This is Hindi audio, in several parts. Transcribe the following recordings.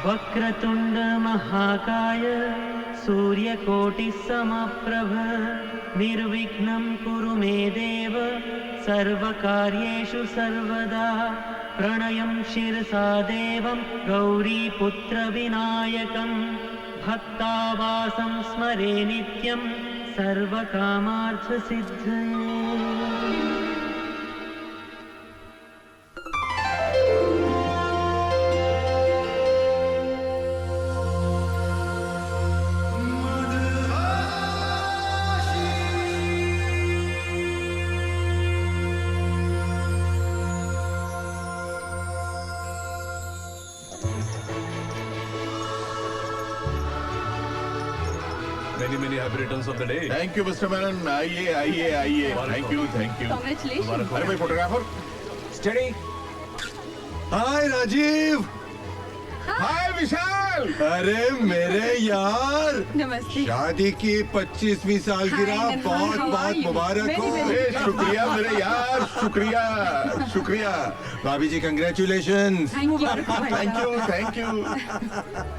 वक्रतुंड महाकाय सूर्यकोटिसमप्रभ निर्विघ्नं कुरु मे देव सर्वकार्येषु सर्वदा प्रणयं शिरसा देवं गौरीपुत्रविनायकं भक्तावासं स्मरे नित्यं सर्वकामार्थसिद्धये। Many happy returns of the day. Thank you mister Menon, आइए आइए आइए। Thank you. Congratulations. अरे भाई फोटोग्राफर। Steady. हाय राजीव। हाय विशाल। अरे मेरे यार, नमस्ते। शादी की 25वीं सालगिरह Hi, Nirmal. बहुत How बहुत are you? मुबारक हो। ए, शुक्रिया मेरे यार, शुक्रिया शुक्रिया। भाभी ji congratulation. Thank you thank you.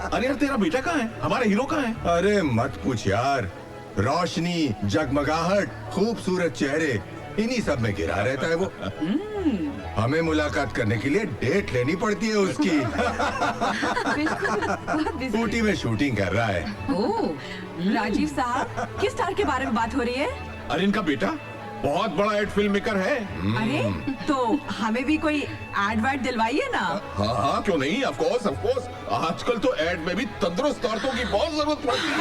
अरे यार तेरा बेटा कहाँ है? हमारा हीरो कहाँ है? अरे मत पूछ यार, रोशनी, जगमगाहट, खूबसूरत चेहरे, इन्हीं सब में गिरा रहता है वो। हमें मुलाकात करने के लिए डेट लेनी पड़ती है उसकी। ऊटी में शूटिंग कर रहा है। ओह, राजीव साहब, किस स्टार के बारे में बात हो रही है? अरे इनका बेटा बहुत बड़ा एड फिल्म मेकर है। अरे तो हमें भी कोई एड वाड दिलवाइए ना। हाँ हाँ क्यों नहीं, ऑफ कोर्स ऑफ कोर्स। आजकल तो एड में भी तंदुरुस्त औरतों की बहुत जरूरत पड़ती है।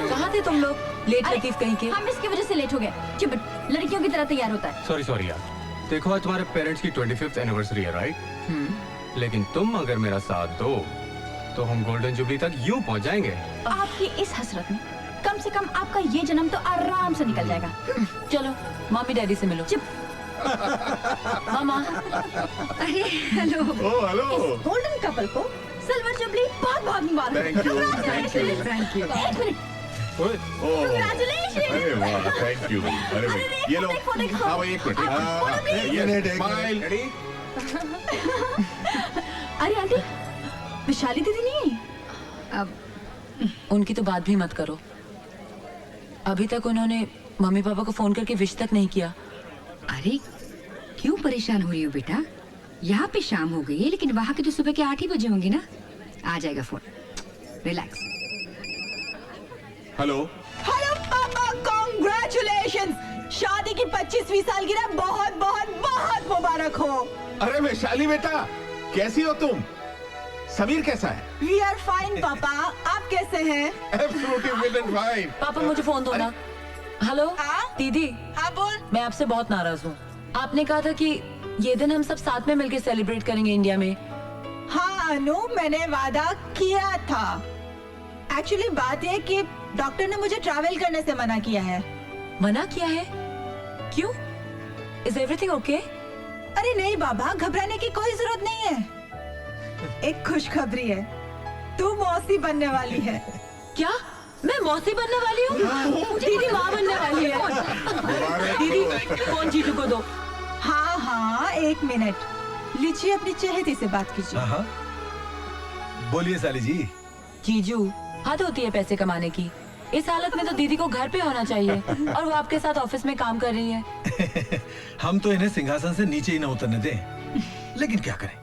कहाँ थे तुम लोग? लेट अरे, लतीफ कहीं के। हम इसकी वजह से लेट हो गए। चिपट लड़कियों की तरह तैयार होता है। सॉरी यार। देखो आज तुम्हारे पेरेंट्स की 25th एनिवर्सरी है, राइट? लेकिन तुम अगर मेरा साथ दो तो हम गोल्डन जुबली तक यूं पहुंच जाएंगे। आपकी इस हसरत में कम से कम आपका ये जन्म तो आराम से निकल जाएगा। चलो मम्मी डैडी से मिलो। चिप। मामा। अरे hello. Oh hello. Golden couple को सिल्वर जुबली बहुत बहुत मुबारक। Thank you thank you. एक मिनट। Oh Congratulations! अरे वाह थैंक यू। अरे भाई ये लो। हाँ भाई एक मिनट। Minute, smile. अरे आंटी, विशाली दीदी नहीं है? उनकी तो बात भी मत करो। अभी तक उन्होंने मम्मी पापा को फोन करके विश तक नहीं किया। अरे क्यों परेशान हो रही हो बेटा? यहाँ पे शाम हो गई है लेकिन वहाँ के तो सुबह के 8 ही बजे होंगे ना। आ जाएगा फोन, रिलैक्स। हेलो। हेलो पापा, कॉन्ग्रेचुलेशंस। शादी की 25वीं सालगिरह बहुत बहुत बहुत मुबारक हो। अरे वैशाली बेटा कैसी हो तुम? समीर कैसा है? वी आर फाइन पापा, आप कैसे हैं? Absolutely fit and fine. पापा मुझे फोन दो ना। हेलो हाँ? दीदी, हाँ बोल। मैं आपसे बहुत नाराज हूँ। आपने कहा था कि ये दिन हम सब साथ में मिलकर सेलिब्रेट करेंगे इंडिया में। हाँ अनु, मैंने वादा किया था। एक्चुअली बात यह कि डॉक्टर ने मुझे ट्रैवल करने से मना किया है। मना किया है? क्यों? Is everything okay? अरे नहीं बाबा, घबराने की कोई जरूरत नहीं है। एक खुशखबरी है, तू मौसी बनने वाली है। क्या मैं मौसी बनने वाली हूँ? दीदी माँ बनने वाली है। दीदी फोन जीजू को दो। हाँ हाँ एक मिनट, लीजिए अपनी चहेती से बात कीजिए। हाँ बोलिए साली जी। जीजू हद होती है पैसे कमाने की। इस हालत में तो दीदी को घर पे होना चाहिए और वो आपके साथ ऑफिस में काम कर रही है। हम तो इन्हें सिंहासन से नीचे ही न उतरने दें, लेकिन क्या करें,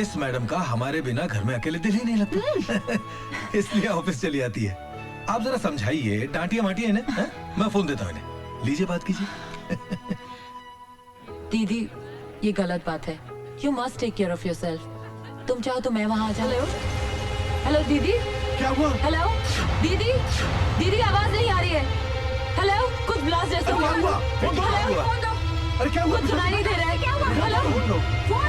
इस मैडम का हमारे बिना घर में अकेले दिल ही नहीं लगता। इसलिए ऑफिस चली आती है। आप जरा समझाइए, डांटिए माटिए इन्हें। मैं फोन देता हूँ इन्हें, लीजिए बात कीजिए। दीदी ये गलत बात है। You must take care of yourself. तुम चाहो तो मैं वहाँ आ जाऊँ। हेलो दीदी। क्या हुआ? हेलो दीदी, दीदी आवाज नहीं आ रही है। हेलो कुछ ब्लास्ट जैसा हुआ। क्या हुआ? हेलो फोन दो। अरे क्या हुआ? कुछ सुनाई नहीं दे रहा है। क्या हुआ? हेलो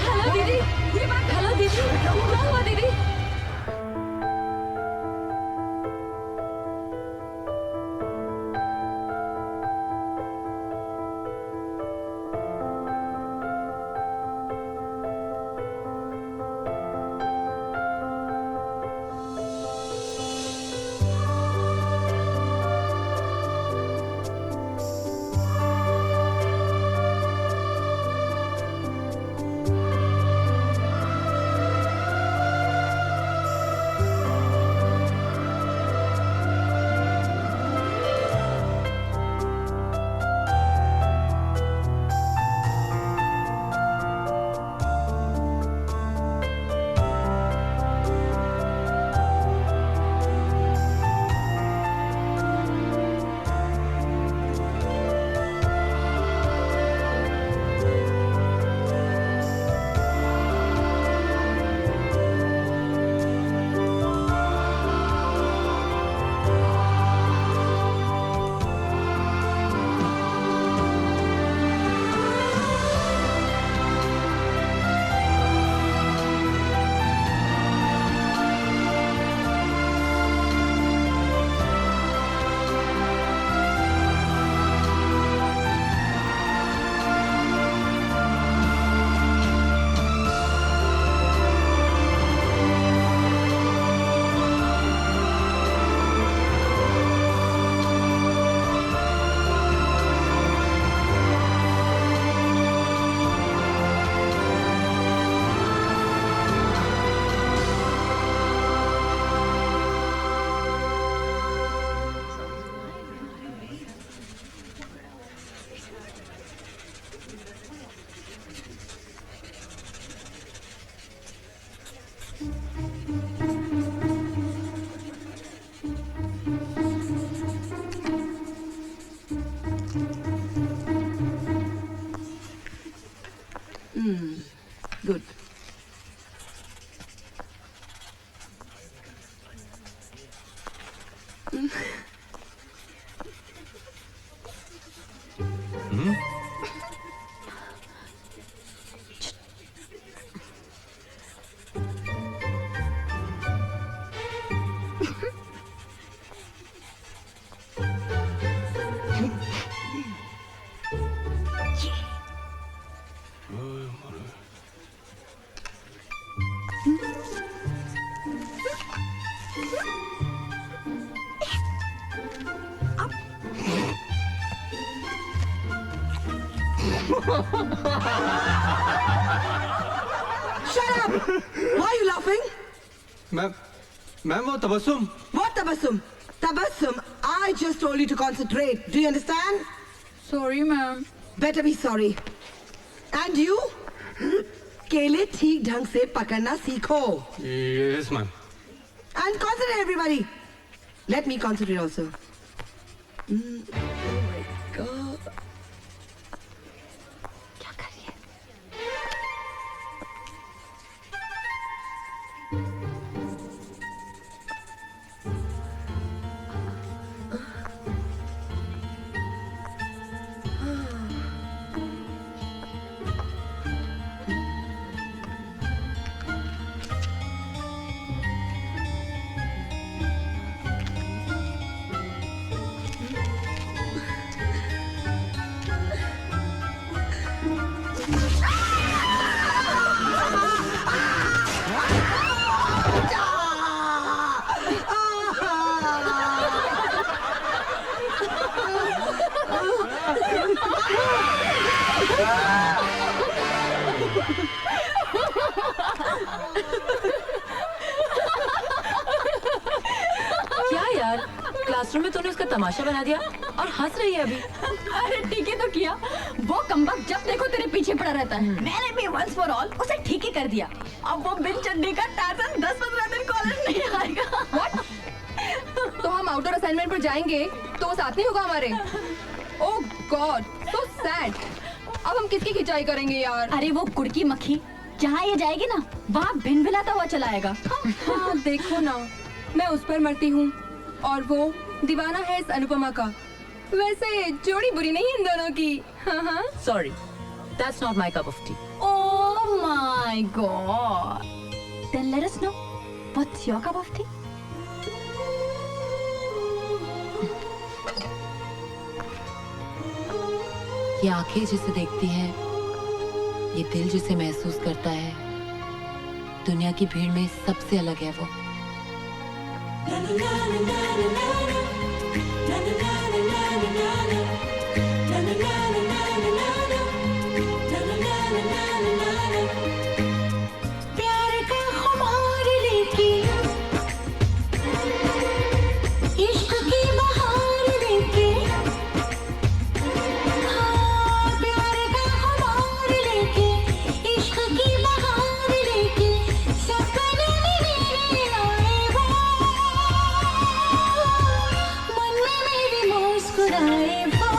हेलो दीदी, हेलो दीदी, क्या हुआ दीदी? Good. Shut up! Why are you laughing? Ma'am वो Tabassum What tabassum? Tabassum, I just told you to concentrate. Do you understand? Sorry, ma'am. Better be sorry. And you? केले ठीक ढंग से पकड़ना सीखो. Yes ma'am And concentrate, everybody. Let me concentrate also. Oh my God. क्या कर रही है? क्या यार, क्लासरूम में तूने उसका तमाशा बना दिया और हंस रही है अभी। अरे ठीक है तो किया, वो कमबख्त जब देखो तेरे पीछे पड़ा रहता है। मैंने भी वंस फॉर ऑल उसे ठीक ही कर दिया। अब वो बिन चड्डी का टार्जन 10-15 दिन कॉलेज नहीं आएगा। तो हम आउटडोर असाइनमेंट पर जाएंगे तो वो साथ नहीं होगा हमारे। ओह गॉड, सो सैड। अब हम किसकी खिंचाई करेंगे यार? अरे वो कुड़की मक्खी जहाँ ये जाएगी ना, वहाँ भिन भिलाता हुआ चला आएगा। हाँ देखो ना, मैं उस पर मरती हूँ और वो दीवाना है इस अनुपमा का। वैसे जोड़ी बुरी नहीं इन दोनों की। हाँ। Sorry, that's not my cup of tea. Oh my God. Then let us know what's your cup of tea? ये आंखें जिसे देखती है, ये दिल जिसे महसूस करता है, दुनिया की भीड़ में सबसे अलग है वो। प्यार का खुमार लेके, इश्क की बहार लेके, हाँ प्यार का खुमार लेके, इश्क की बहार लेके, सपने मेरे आए वो, मन में मेरे मुस्कुराए वो।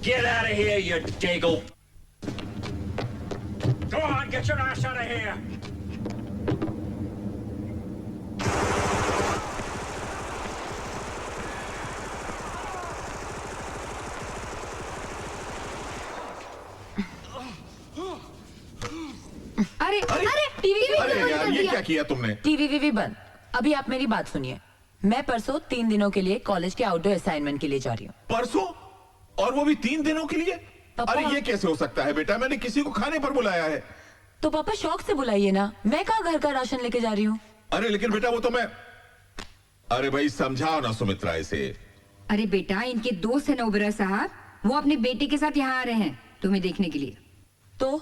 Get out of here, you dago! Go on, get your ass out of here! अरे अरे टीवी अरे यार ये क्या किया तुमने? टीवी वीवी बंद। अभी आप मेरी बात सुनिए। मैं परसों 3 दिनों के लिए कॉलेज के आउटडोर असाइनमेंट के लिए जा रही हूँ। परसों? और वो भी 3 दिनों के लिए? पापा। अरे ये कैसे हो सकता है बेटा? मैंने किसी को खाने पर बुलाया है। तो पापा शौक से बुलाइए ना, मैं कहाँ घर का राशन लेके जा रही हूँ। अरे लेकिन बेटा वो तो मैं, अरे भाई समझाओ ना सुमित्रा इसे। अरे बेटा, इनके दोस्त है ना ओबेरॉय साहब, वो अपने बेटे के साथ यहाँ आ रहे हैं तुम्हें देखने के लिए। तो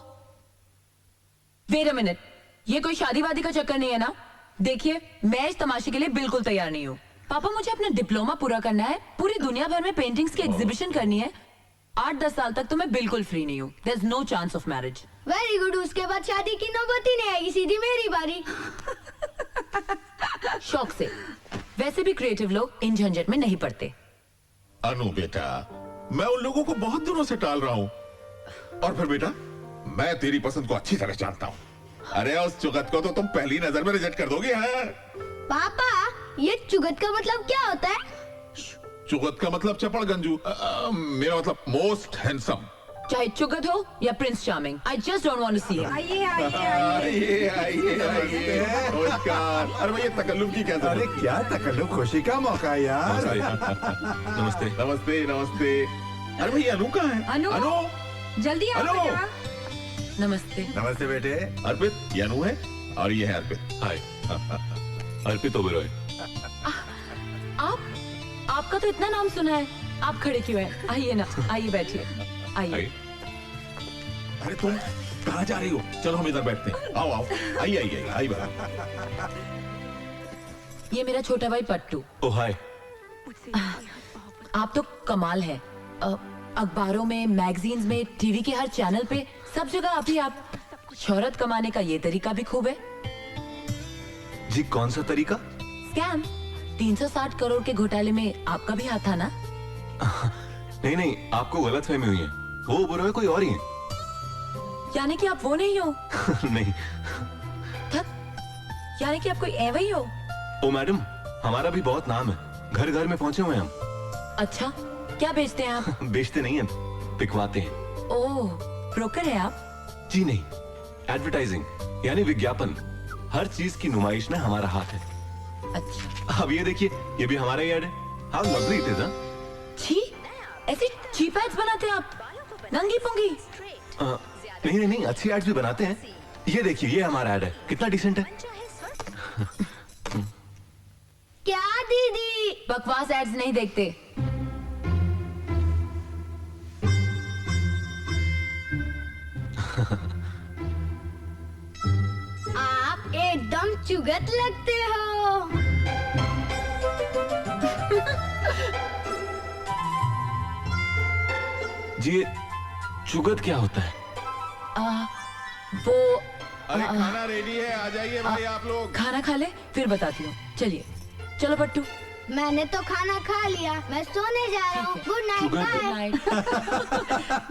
वेट अ मिनट, ये कोई शादी वादी का चक्कर नहीं है ना? देखिए मैं इस तमाशे के लिए बिल्कुल तैयार नहीं हूँ। पापा मुझे अपना डिप्लोमा पूरा करना है, पूरी दुनिया भर में पेंटिंग्स की एग्जीबिशन करनी है। 8-10 साल तक तो मैं बिल्कुल फ्री नहीं हूँ। There is no chance of marriage. Very good, उसके बाद शादी की नौबत ही नहीं आएगी, सीधी मेरी बारी। शौक से। वैसे भी क्रिएटिव लोग इन झंझट में नहीं पड़ते। अनु बेटा, मैं उन लोगों को बहुत दिनों से टाल रहा हूँ। और फिर बेटा, मैं तेरी पसंद को अच्छी तरह जानता हूँ। अरे उस चुगत को तो तुम पहली नजर में रिजेक्ट कर दोगे। हाँ? पापा, ये चुगत का मतलब क्या होता है? चुगत का मतलब चपड़ गंजू। मेरा मतलब मोस्ट हैंडसम। चाहे चुगत हो या prince charming, I just don't want to see him. आइए आइए आइए। नमस्कार। अरे भाई ये तकल्लुफ की क्या जरूरत? अरे क्या तकल्लुफ, खुशी का मौका है यार। नमस्ते नमस्ते नमस्ते। अरे भाई अनु कहाँ है? अनु, जल्दी आओ अनु। बेटा। नमस्ते। नमस्ते बेटे। अर्पित, ये अनु है और ये है अर्पित। हाय, अर्पित ओबेरॉय। आपका तो इतना नाम सुना है। आप खड़े क्यों हैं? आइए ना, आइए बैठिए, आइए। अरे तुम कहाँ जा रही हो? चलो हम इधर बैठते हैं। आओ आओ, आइए आइए आइए बाबा। ये मेरा छोटा भाई पट्टू। ओ हाय। आप तो कमाल है। अखबारों में, मैगजीन्स में, टीवी के हर चैनल पे, सब जगह आप ही आप। शोहरत कमाने का ये तरीका भी खूब है। जी कौन सा तरीका? स्कैम। 360 करोड़ के घोटाले में आपका भी हाथ था ना? नहीं नहीं, आपको गलतफहमी हुई है। वो ओबेरॉय कोई और ही है। यानी कि आप वो नहीं हो? नहीं। यानी कि आप कोई ऐवा ही हो? ओ मैडम, हमारा भी बहुत नाम है, घर घर में पहुंचे हुए हैं हम। अच्छा, क्या बेचते हैं आप? बेचते नहीं हैं, बिकवाते हैं। ओह, ब्रोकर है आप? जी नहीं, एडवर्टाइजिंग यानी विज्ञापन। हर चीज की नुमाइश में हमारा हाथ है। अच्छा। अब ये देखिए, ये भी हमारा ही ऐड है। How lovely it is. हाँ? छी, ऐसी चीप एड्स बनाते हैं आप, नंगी पुंगी। नहीं नहीं नहीं, अच्छी एड्स भी बनाते हैं। ये देखिए, ये हमारा ऐड है, कितना डिसेंट है। क्या दीदी? बकवास एड्स नहीं देखते। आप एकदम चुगत लगते हो। जी ये चुगत क्या होता है? वो अरे खाना रेडी है, आ जाइए भाई आप लोग। खाना खा ले फिर बताती हूँ। चलिए, चलो पट्टू। मैंने तो खाना खा लिया, मैं सोने जा रहा हूँ। Good night, bye.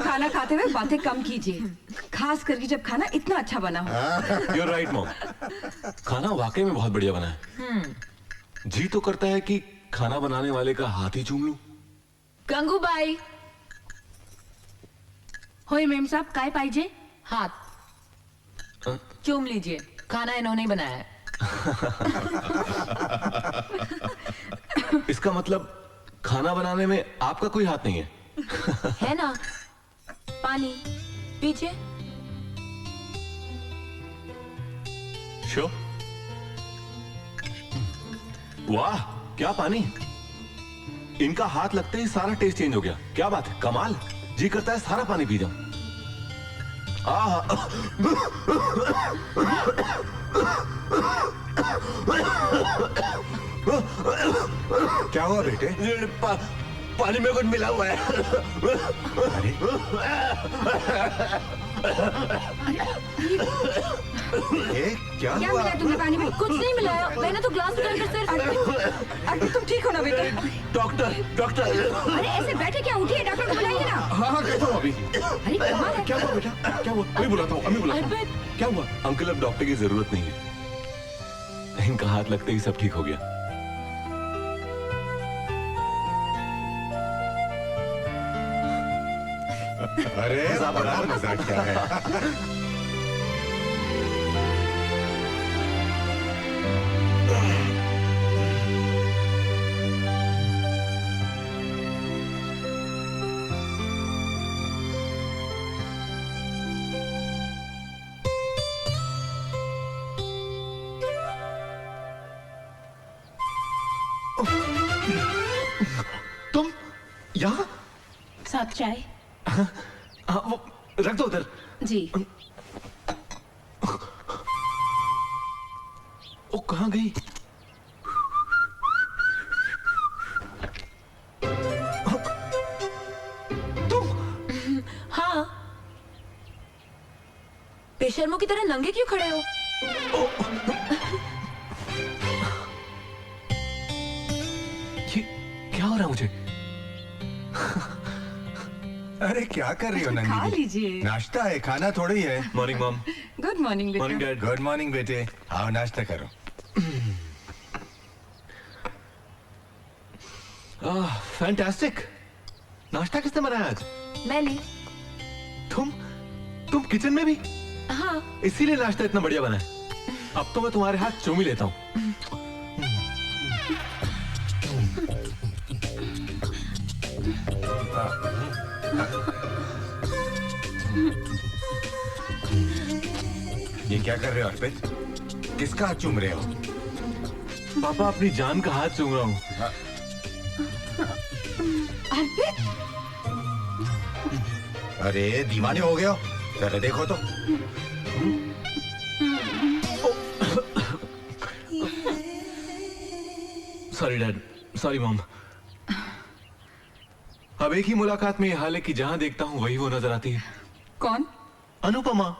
खाना खाते हुए बातें कम कीजिए, खास करके जब खाना इतना अच्छा बना हो। You're right, mom. खाना वाकई में बहुत बढ़िया बना है। जी तो करता है कि खाना बनाने वाले का हाथ ही चूम लूं। गंगूबाई। होय मेम साहब, काय पाहिजे? हाथ चूम लीजिए, खाना इन्होंने ही बनाया है। इसका मतलब खाना बनाने में आपका कोई हाथ नहीं है? है ना? पानी पीछे। शो। वाह, क्या पानी! इनका हाथ लगते ही सारा टेस्ट चेंज हो गया। क्या बात है, कमाल। जी करता है सारा पानी पी जाऊं। क्या हुआ बेटे? पानी में कुछ मिला हुआ है। अरे क्या क्या हुआ? मिला तुम्हें पानी में? कुछ नहीं मिलाया, मैंने तो ग्लास उठाकर सिर्फ। अर्पित, तुम ठीक हो ना बेटा? Doctor doctor. अरे ऐसे बैठे क्या, उठिए, डॉक्टर को बुलाइए ना। हाँ कहता हूँ अभी। अरे कमाल है। क्या हुआ बेटा, क्या हुआ? अभी बुलाता हूँ, अभी बुलाता हूँ। अर्पित क्या हुआ? अंकल अब डॉक्टर की जरूरत नहीं है, इनका हाथ लगते ही सब ठीक हो गया। अरे बड़ा मजाक क्या है। तुम यहाँ? साथ चाय। हाँ, वो रख दो उधर। जी। वो कहाँ गई? हाँ, बेशर्मों की तरह नंगे क्यों खड़े हो? ये क्या हो रहा है मुझे? अरे क्या कर रही हो नंदी? खा लीजिए। नाश्ता है, खाना थोड़ी है। Morning mom. Good morning morning dad. Good morning बेटे, आओ नाश्ता करो। फैंटास्टिक। नाश्ता किसने बनाया आज? मैंने। तुम किचन में भी? हाँ। इसीलिए नाश्ता इतना बढ़िया बना है। अब तो मैं तुम्हारे हाथ चूम ही लेता हूँ। ये क्या कर रहे हो अर्पित? किसका हाथ चूम रहे हो? पापा अपनी जान का हाथ चूम रहा हूँ। अरे दीवाने हो गए हो? जरा देखो तो। Sorry dad, sorry mom. अब एक ही मुलाकात में ये हाल है कि जहां देखता हूँ वही वो नजर आती है। कौन? अनुपमा।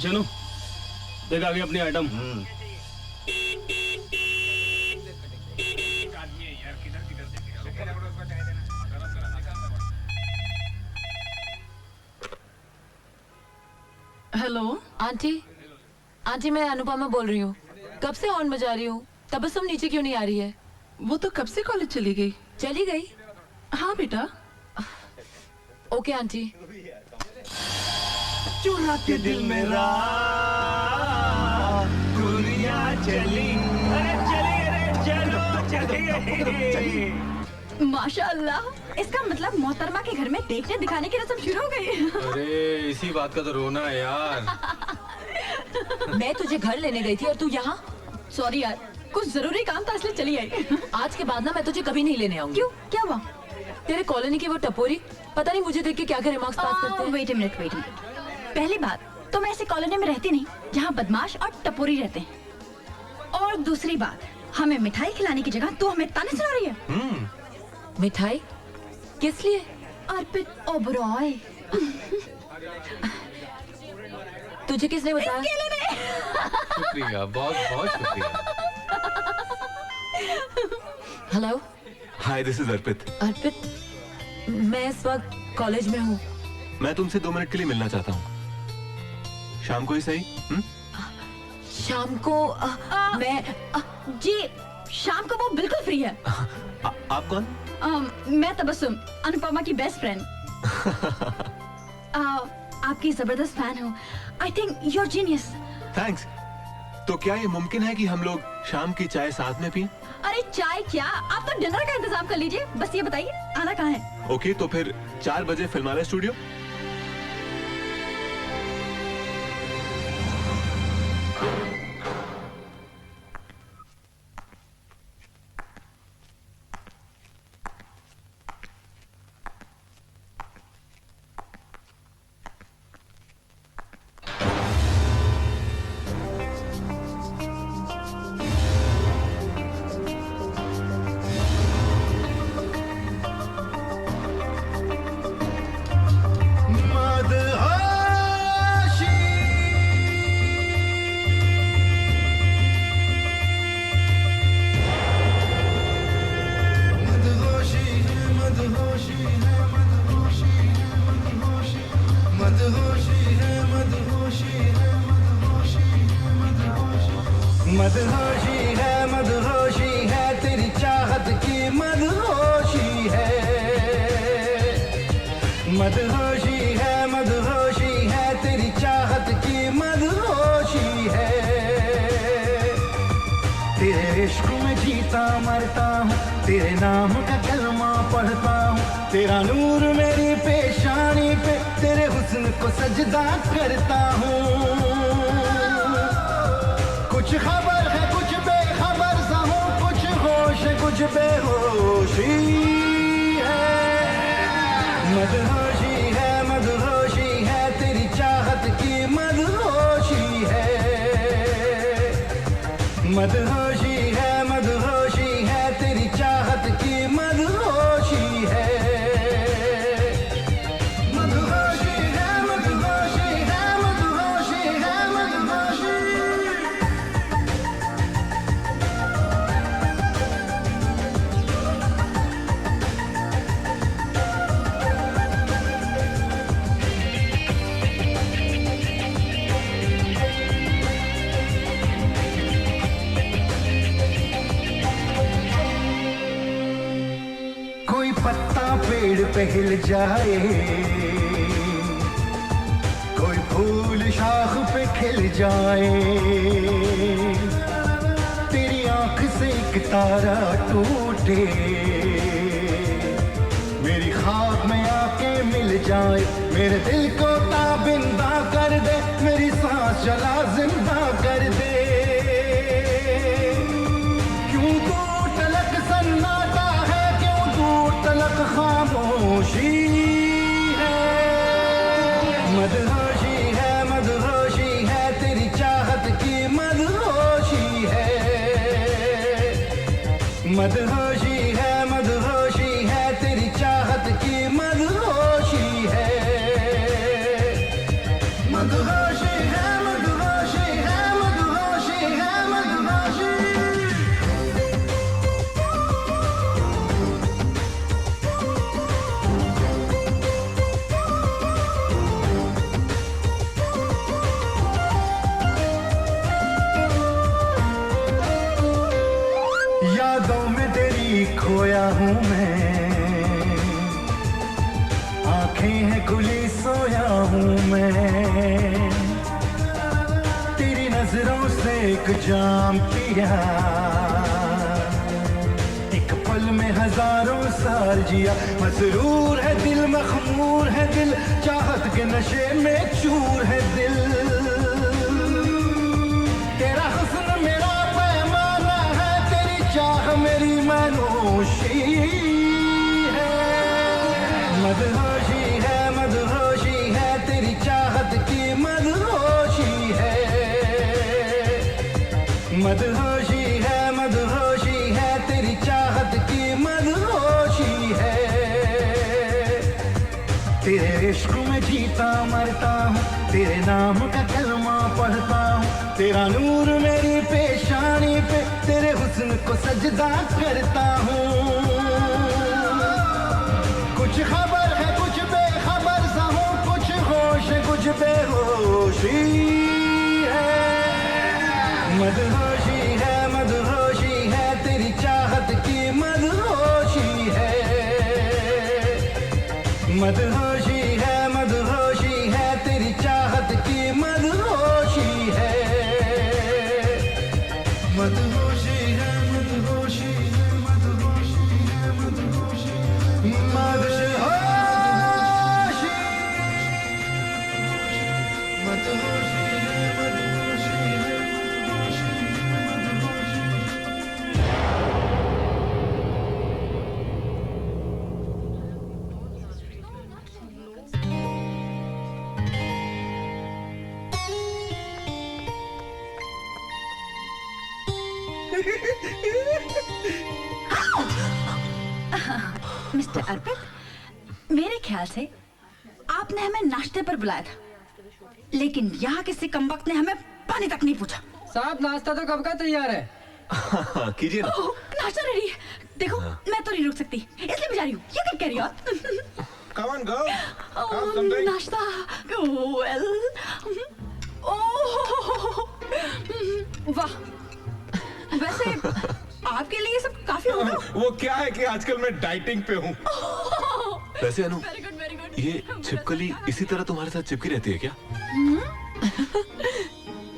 चलो देख आ गई अपनी आइटम। Hello aunty. आंटी मैं अनुपमा बोल रही हूँ। कब से हॉर्न बजा रही हूँ, तबस्सुम नीचे क्यों नहीं आ रही है? वो तो कब से कॉलेज चली गई। चली गई? हाँ बेटा। Okay aunty. चुरा के दिल मेरा दुनिया चली, अरे चली, अरे चलो चली। माशाअल्लाह, इसका मतलब मोहतरमा के घर में देखने दिखाने की रस्म शुरू हो गई। अरे इसी बात का तो रोना है यार। मैं तुझे घर लेने गई थी और तू यहाँ? सॉरी यार, कुछ जरूरी काम था इसलिए चली आई। आज के बाद ना मैं तुझे कभी नहीं लेने आऊंगी। क्यों, क्या हुआ? तेरे कॉलोनी की वो टपोरी पता नहीं मुझे देख के क्या क्या रिमार्क्स पास करते हैं। Wait a minute, wait a minute. पहली बात तो मैं ऐसे कॉलोनी में रहती नहीं जहाँ बदमाश और टपोरी रहते हैं। और दूसरी बात, हमें मिठाई खिलाने की जगह तू हमें ताने सुना रही है। मिठाई? किस लिए? अर्पित ओबरॉय। तुझे किसने बताया? शुक्रिया, बहुत बहुत शुक्रिया। हेलो। हाय, दिस इज अर्पित। अर्पित, मैं इस वक्त कॉलेज में हूँ। मैं तुमसे 2 मिनट के लिए मिलना चाहता हूँ। शाम को ही सही? शाम को मैं जी शाम को वो बिल्कुल फ्री है। आप कौन? मैं तबस्सुम, अनुपमा की बेस्ट फ्रेंड। आपकी जबरदस्त फैन हूँ। I think you are genius. Thanks. तो क्या ये मुमकिन है कि हम लोग शाम की चाय साथ में पिएं? अरे चाय क्या, आप तो डिनर का इंतजाम कर लीजिए। बस ये बताइए आना कहाँ है? ओके, तो फिर 4 बजे फिल्मालय स्टूडियो। मदहोशी है तेरी चाहत की मदहोशी है। मदहोशी है तेरी चाहत की मदहोशी है। तेरे इश्क में जीता मरता हूँ, तेरे नाम का कलमा पढ़ता हूँ। तेरा नूर मेरी पेशानी पे, तेरे हुस्न को सजदा करता हूँ। कुछ खबर है कुछ बेखबर सा हूँ, कुछ होश है कुछ बेहोशी है। मदहोशी है तेरी चाहत की मदहोशी है। मदहोशी है तेरी चाहत की मदहोशी है। मदहोशी है मदहोशी है मदहोशी है मदहोशी। कोई पत्ता पेड़ पे हिल जाए, कोई फूल शाख पे खिल जाए। तेरी आंख से एक तारा टूटे, मेरी ख्वाब में आके मिल जाए। मेरे दिल को ताबिंदा कर दे, मेरी सांस चला जिंदा कर दे। क्यों दूर तलक सन्नाटा है, क्यों दूर तलक खामोशी है। मदहोशी है तेरी चाहत की मदहोशी है। मदहोशी है तेरी चाहत की मदहोशी है। मदहोशी है मदहोशी है मदहोशी है मदहोशी। यादों में तेरी खोया हूँ मैं, आंखें हैं खुली सोया हूँ मैं। तेरी नजरों से एक जाम पिया, एक पल में हजारों साल जिया। मसरूर है दिल मखमूर है दिल, चाहत के नशे में चूर है दिल। तेरा हुस्न मेरा पैमाना है, तेरी चाह मेरी मनोशी है। मदहोशी है तेरी चाहत की मदहोशी है। मदहोशी है तेरी चाहत की मदहोशी है। तेरे इश्क में जीता मरता हूँ, तेरे नाम का कलमा पढ़ता हूँ। तेरा नूर मेरी पेशानी पे, तेरे हुस्न को सजदा करता हूँ। कुछ खबर है कुछ बेखबर सा हूँ, कुछ होश है कुछ बेहोशी है। मदहोशी है तेरी चाहत की मदहोशी है। मदहोशी है तेरी चाहत की मदहोशी है। मदहोशी है मदहोशी है मदहोशी है मदहोशी मदहोशी मदहोशी है मदहोशी है मदहोशी मदहोशी। मिस्टर अर्पित, मेरे ख्याल से आपने हमें नाश्ते पर बुलाया था, लेकिन यहाँ किसी कमबख्त ने हमें पानी तक नहीं पूछा। साहब नाश्ता तो कब का तैयार है? कीजिए ना। नाश्ता रेडी है। देखो मैं तो नहीं रुक सकती, इसलिए भी जा रही हूँ। You can carry on. Come on, girl. Have something. नाश्ता। Well. ओह, वाह, वैसे आपके लिए ये सब काफी होगा। वो क्या है कि आजकल मैं डाइटिंग पे हूँ। वैसे अनु, ये छिपकली इसी तरह तुम्हारे साथ चिपकी रहती है क्या?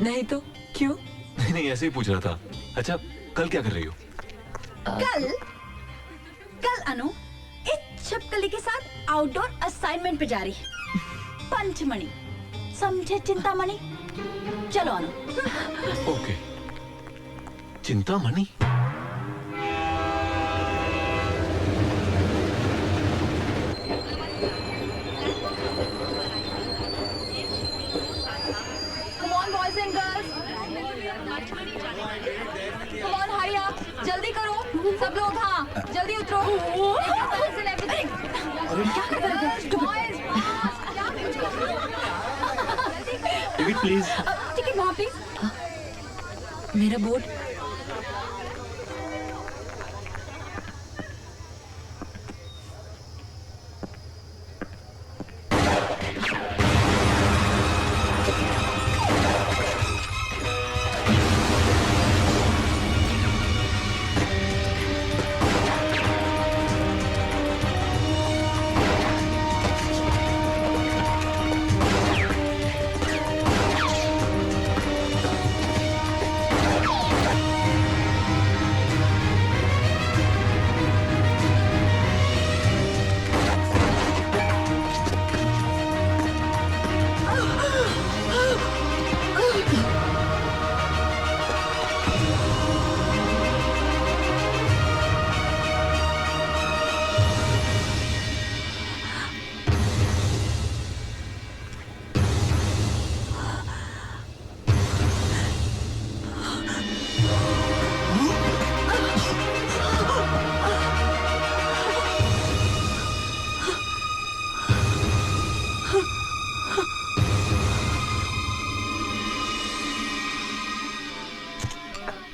नहीं तो क्यों? नहीं नहीं, ऐसे ही पूछ रहा था। अच्छा, कल क्या कर रही हो? कल अनु इस छिपकली के साथ आउटडोर असाइनमेंट पे जा रही है। पंचमणि, समझे चिंतामणि? चलो Anu. Okay. Chintamani? Come on, boys and girls. Come on, hurry up. जल्दी करो। सब लोग हाँ, जल्दी उतरो। Exercise and everything. क्या कर रहे थे? Boys, ticket please. टिकट वहाँ प्लीज। मेरा बोर्ड।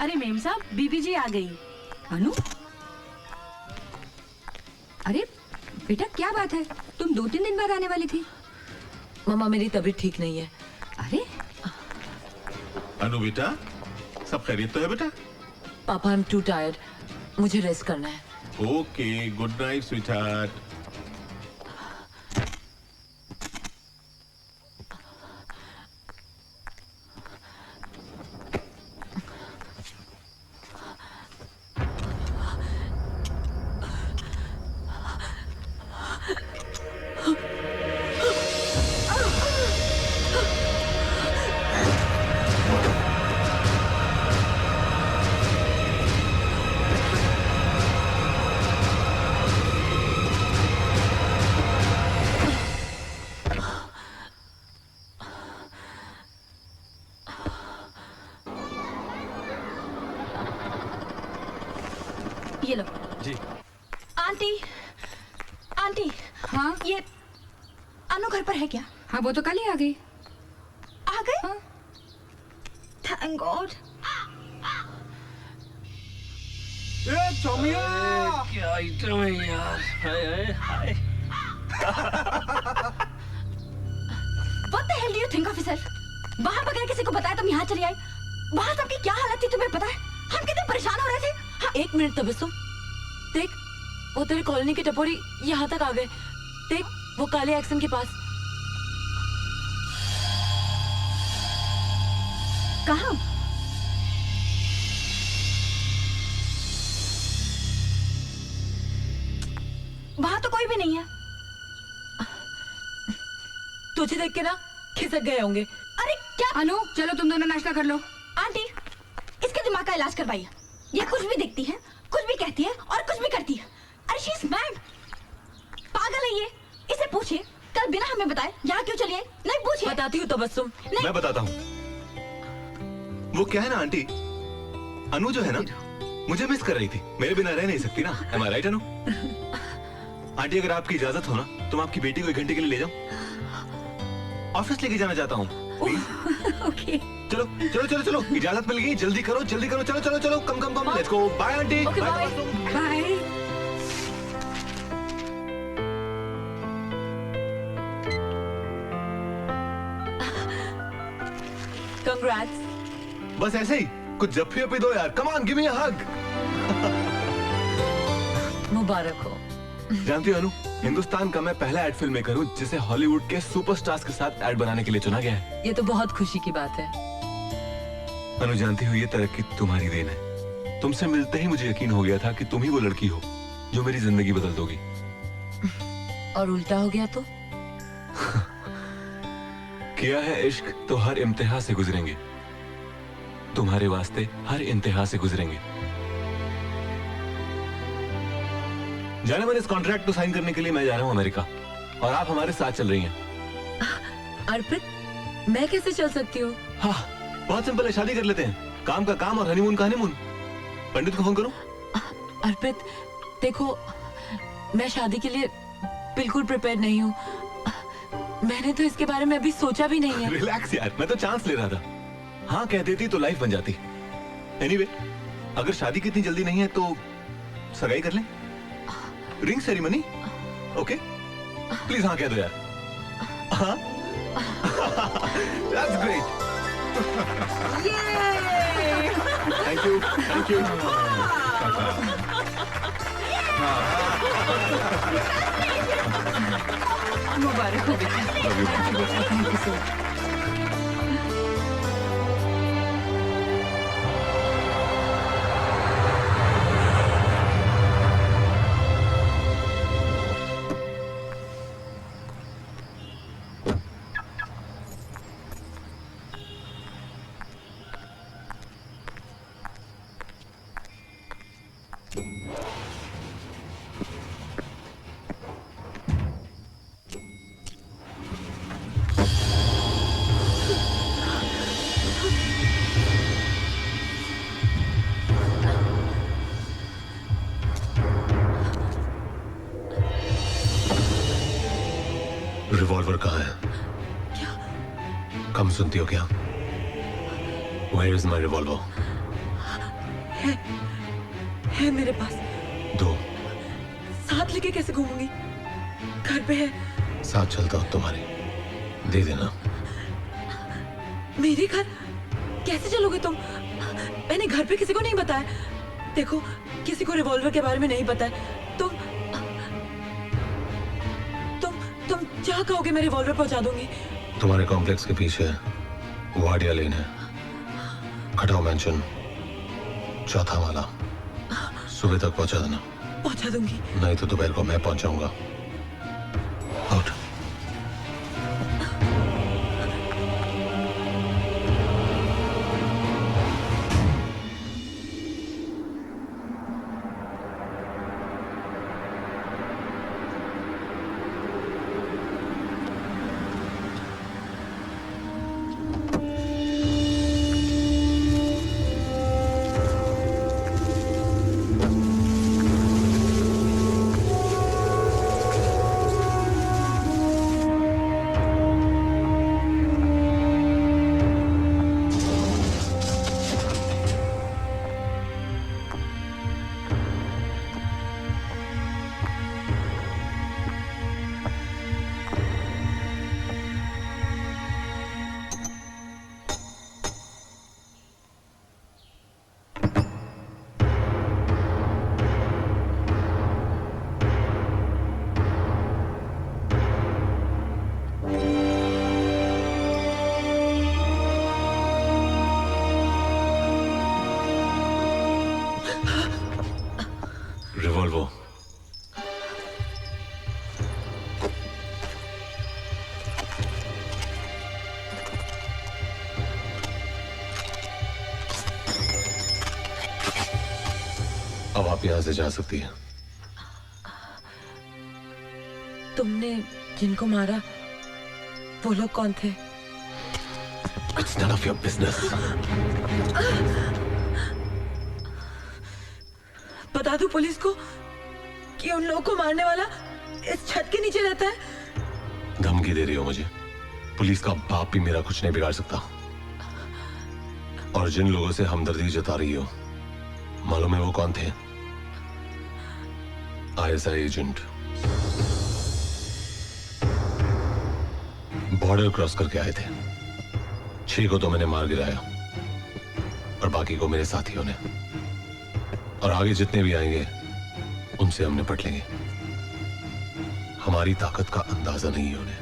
अरे मेम साहब, बीबी जी आ गई। अनु, अरे बेटा क्या बात है? तुम 2-3 दिन बाद आने वाली थी। मम्मा मेरी तबीयत ठीक नहीं है। अरे अनु बेटा, सब खैरियत तो है बेटा? पापा आई एम टू टायर्ड, मुझे रेस्ट करना है। Okay, good night sweetheart. ये लो। जी। Aunty, aunty. हाँ, ये अनु घर पर है क्या? हाँ वो तो कल ही आ गई। आ गए? हाँ। Thank God. चौमिया, क्या आइटम है यार। हाय हाय हाय। What the hell do you think of yourself? वहाँ बगैर किसी को बताया तुम यहाँ चली आई। वहाँ सबकी क्या हालत थी तुम्हें पता है? हम कितने परेशान हो रहे थे। हाँ, 1 मिनट तबस्सुम, देख वो तेरे कॉलोनी के टपोरी यहाँ तक आ गए। देख वो काले एक्शन के पास। कहाँ? वहाँ तो कोई भी नहीं है। तुझे देख के ना खिसक गए होंगे। अरे क्या? अनु चलो तुम दोनों नाश्ता कर लो। आंटी, इसके दिमाग का इलाज करवाइए। ये कुछ भी देखती है, कुछ भी कहती है और कुछ भी करती है। अरे शी इज मैड, पागल है ये। इसे पूछिए कल बिना हमें बताए यहाँ क्यों चली आई। नहीं पूछिए। बताती हूँ तबस्सुम। मैं बताता हूँ। वो क्या है ना आंटी, अनु जो है ना मुझे मिस कर रही थी। मेरे बिना रह नहीं सकती ना। Am I right, Anu? Aunty अगर आपकी इजाजत हो ना तो मैं आपकी बेटी को 1 घंटे के लिए ले जाऊं। ऑफिस लेके जाना चाहता हूँ। ओके। चलो चलो चलो चलो, इजाजत मिल गई। जल्दी करो जल्दी करो। चलो चलो चलो, come come come. Let's go. Bye aunty. Bye bye. Congrats. बस ऐसे ही। कुछ जफ्फी अपी दो यार, कम ऑन गिव मी अ हग। मुबारक हो। जानती हो अनु, हिंदुस्तान का मैं पहला एड फिल्म मेकर हूँ जिसे हॉलीवुड के सुपरस्टार्स के साथ एड बनाने के लिए चुना गया है। ये तो बहुत खुशी की बात है। अनु जानती हो, ये तरक्की तुम्हारी देन है। तुमसे मिलते ही मुझे यकीन हो गया था कि तुम ही वो लड़की हो जो मेरी जिंदगी बदल दोगी। और उल्टा हो गया तो? किया है इश्क तो हर इम्तिहा से गुजरेंगे, तुम्हारे वास्ते हर इंतहा से गुजरेंगे। जाने मन, इस कॉन्ट्रैक्ट को साइन करने के लिए मैं जा रहा हूँ अमेरिका और आप हमारे साथ चल रही हैं। अर्पित, मैं कैसे चल सकती हूँ? हाँ, बहुत सिंपल है, शादी कर लेते हैं। काम का काम और हनीमून का हनीमून। पंडित को फोन करूं? अर्पित देखो, मैं शादी के लिए बिल्कुल प्रिपेयर नहीं हूँ। मैंने तो इसके बारे में अभी सोचा भी नहीं है। रिलैक्स यार, मैं तो चांस ले रहा था। हाँ कह देती तो लाइफ बन जाती। एनीवे, अगर शादी की इतनी जल्दी नहीं है तो सगाई कर लें। Ring ceremony, okay? प्लीज हाँ कह दो यार। हाँ? That's great. Thank you, thank you. मुबारक हो बेटा। Thank you so much. Revolver कहाँ है? कम सुनती हो क्या? Where is my revolver? है मेरे पास। दो। साथ लेके कैसे घूमूंगी? घर पे है। साथ चलता हूँ तुम्हारे, दे देना। मेरे घर कैसे चलोगे तुम? मैंने घर पे किसी को नहीं बताया। देखो, किसी को रिवॉल्वर के बारे में नहीं पता है। तुम क्या कहोगे, मैं रिवॉल्वर पहुंचा दूंगी। तुम्हारे कॉम्प्लेक्स के पीछे वाडिया लेन है, खटाव मैंशन, चौथा वाला। सुबह तक पहुंचा देना। पहुंचा दूंगी। नहीं तो दोपहर को मैं पहुंचाऊंगा। आउट। रिवॉल्वर। अब आप यहां से जा सकती हैं। तुमने जिनको मारा वो लोग कौन थे? It's none of your business. बता दूं पुलिस को कि उन लोगों को मारने वाला इस छत के नीचे रहता है? धमकी दे रही हो मुझे? पुलिस का बाप भी मेरा कुछ नहीं बिगाड़ सकता। और जिन लोगों से हमदर्दी जता रही हो, मालूम है वो कौन थे? ISI agent. बॉर्डर क्रॉस करके आए थे। 6 को तो मैंने मार गिराया और बाकी को मेरे साथियों ने, और आगे जितने भी आएंगे उनसे हम निपट लेंगे। हमारी ताकत का अंदाजा नहीं है उन्हें।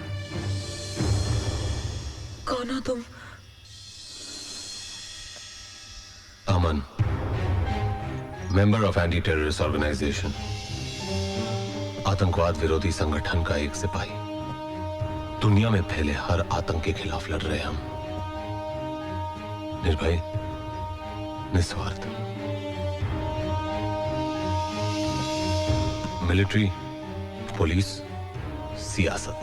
कौन हो तुम? Aman, member of anti terrorist organisation, आतंकवाद विरोधी संगठन का एक सिपाही। दुनिया में फैले हर आतंक के खिलाफ लड़ रहे हम, निर्भय, निस्वार्थ। मिलिट्री, पुलिस, सियासत,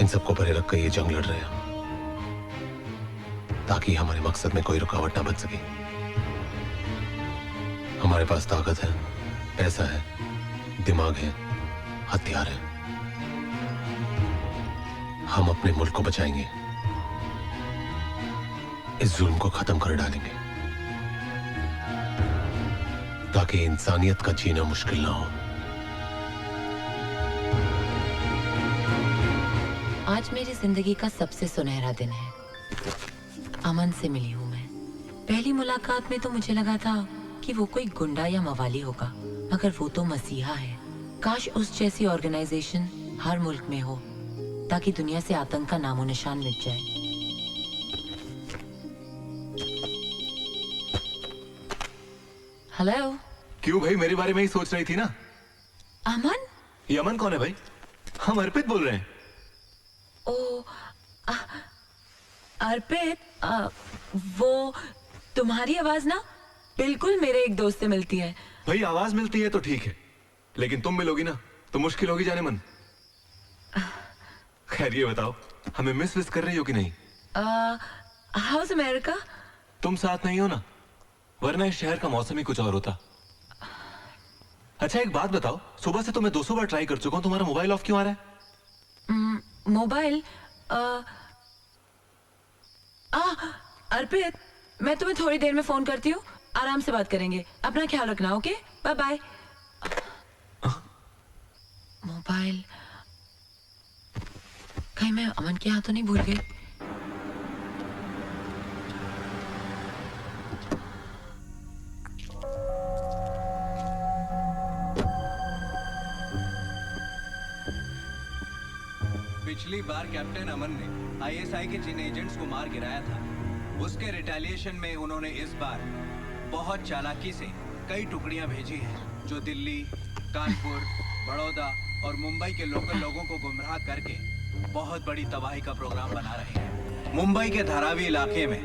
इन सबको परे रखकर ये जंग लड़ रहे हैं हम, ताकि हमारे मकसद में कोई रुकावट ना बन सके। हमारे पास ताकत है, पैसा है, दिमाग है, हथियार है। हम अपने मुल्क को बचाएंगे, इस जुल्म को खत्म कर डालेंगे, ताकि इंसानियत का जीना मुश्किल ना हो। आज मेरी जिंदगी का सबसे सुनहरा दिन है। अमन से मिली हूँ मैं। पहली मुलाकात में तो मुझे लगा था कि वो कोई गुंडा या मवाली होगा, मगर वो तो मसीहा है। काश उस जैसी ऑर्गेनाइजेशन हर मुल्क में हो, ताकि दुनिया से आतंक का नामो निशान मिट जाए। हेलो। क्यों भाई, मेरे बारे में ही सोच रही थी ना? अमन? ये अमन कौन है भाई? हम अर्पित बोल रहे हैं। ओ, अर्पित, वो तुम्हारी आवाज ना बिल्कुल मेरे एक दोस्त से मिलती है। भाई आवाज मिलती है तो ठीक है, लेकिन तुम मिलोगी ना तो मुश्किल होगी जाने मन। खैर ये बताओ, हमें मिस विस कर रही हो कि नहीं? House America? तुम साथ नहीं हो ना, वरना इस शहर का मौसम ही कुछ और होता। अच्छा एक बात बताओ, सुबह से तो मैं 200 बार ट्राई कर चुका हूँ, तुम्हारा मोबाइल ऑफ क्यों आ रहा है? मोबाइल? अर्पित, मैं तुम्हें थोड़ी देर में फोन करती हूँ, आराम से बात करेंगे। अपना ख्याल रखना, ओके? Bye bye. मोबाइल कहीं मैं अमन के यहाँ तो नहीं भूल गई? पिछली बार कैप्टन अमन ने आईएसआई के जिन एजेंट्स को मार गिराया था, उसके रिटेलिएशन में उन्होंने इस बार बहुत चालाकी से कई टुकड़ियां भेजी हैं, जो दिल्ली, कानपुर, बड़ौदा और मुंबई के लोकल लोगों को गुमराह करके बहुत बड़ी तबाही का प्रोग्राम बना रहे हैं। मुंबई के धारावी इलाके में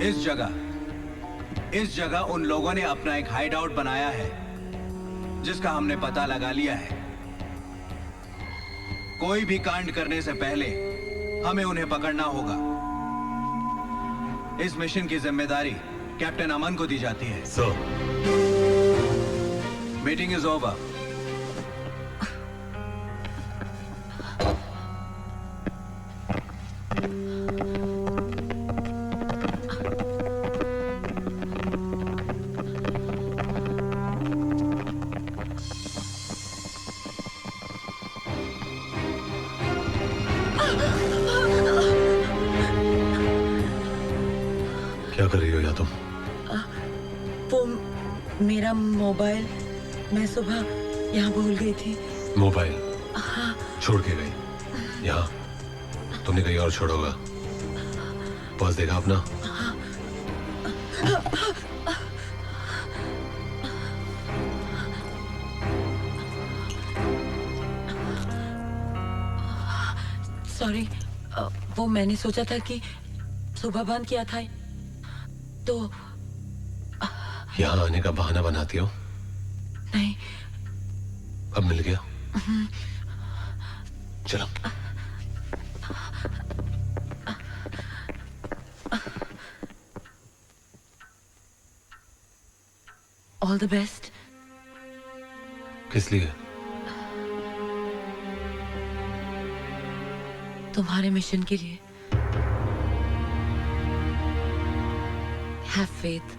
इस जगह उन लोगों ने अपना एक हाइड आउट बनाया है, जिसका हमने पता लगा लिया है। कोई भी कांड करने से पहले हमें उन्हें पकड़ना होगा। इस मिशन की जिम्मेदारी कैप्टन अमन को दी जाती है। Sir, meeting is over. क्या कर रही हो या तुम? वो मेरा मोबाइल मैं सुबह यहाँ भूल गई थी। मोबाइल? हाँ। छोड़ के गई यहाँ? तुमने कहीं और छोड़ोगा? पास देखा अपना? सॉरी, वो मैंने सोचा था कि सुबह बंद किया था, तो यहाँ आने का बहाना बनाती हो? नहीं। अब मिल गया? चलो। All the best. किस लिए? तुम्हारे मिशन के लिए। हैव फेथ,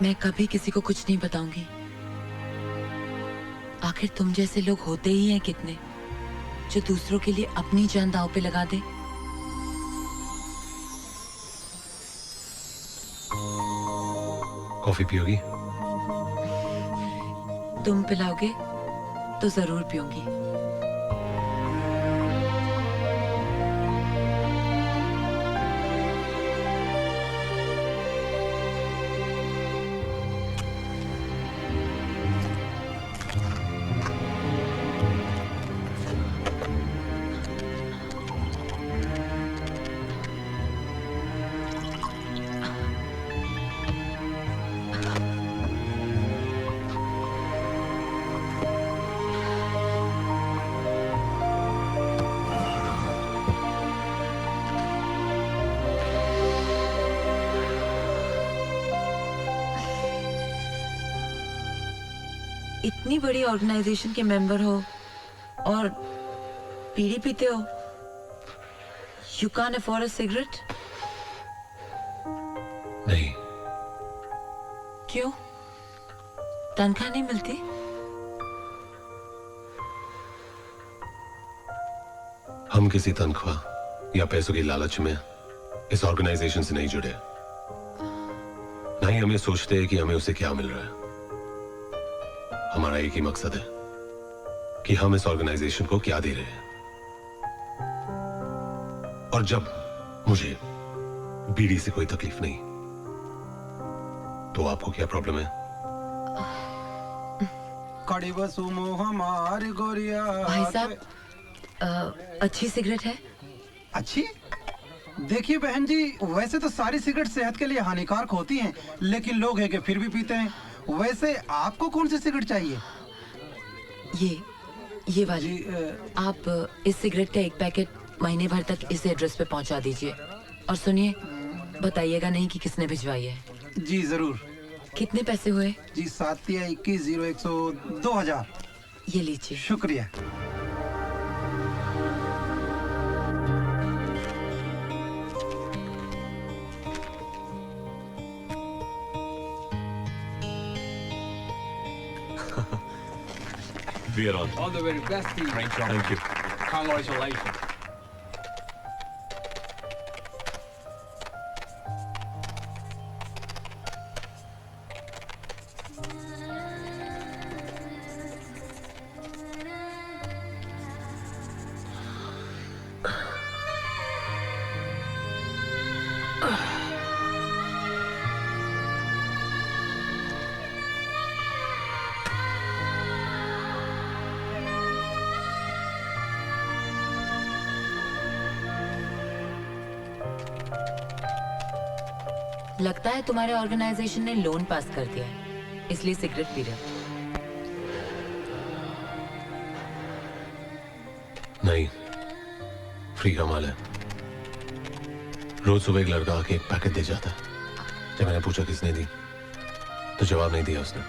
मैं कभी किसी को कुछ नहीं बताऊंगी। आखिर तुम जैसे लोग होते ही हैं कितने, जो दूसरों के लिए अपनी जान दांव पे लगा दे। कॉफी पियोगी? तुम पिलाओगे तो जरूर पीऊंगी। इतनी बड़ी ऑर्गेनाइजेशन के मेंबर हो और बीड़ी पीते हो। You can afford a cigarette? नहीं। क्यों? तनख्वाह नहीं मिलती? हम किसी तनख्वाह या पैसों की लालच में इस ऑर्गेनाइजेशन से नहीं जुड़े। ना ही हम ये सोचते हैं कि हमें उसे क्या मिल रहा है। हमारा एक ही मकसद है कि हम इस ऑर्गेनाइजेशन को क्या दे रहे हैं। और जब मुझे बीड़ी से कोई तकलीफ नहीं, तो आपको क्या प्रॉब्लम है? भाई साहब, अच्छी सिगरेट है? अच्छी? देखिए बहन जी, वैसे तो सारी सिगरेट सेहत के लिए हानिकारक होती हैं, लेकिन लोग हैं कि फिर भी पीते हैं। वैसे आपको कौन सी सिगरेट चाहिए? ये वाली। आप इस सिगरेट का एक पैकेट महीने भर तक इस एड्रेस पे पहुंचा दीजिए। और सुनिए, बताइएगा नहीं कि किसने भिजवाई है। जी जरूर। कितने पैसे हुए? जी 7210100 2000। ये लीजिए। शुक्रिया। We are on. All the very best to you. Thank you. Congratulations. लगता है तुम्हारे ऑर्गेनाइजेशन ने लोन पास कर दिया है, इसलिए सिगरेट पी रहे हो। नहीं, फ्री का माल है। रोज सुबह एक लड़का आके एक पैकेट दे जाता है। जब मैंने पूछा किसने दी, तो जवाब नहीं दिया उसने।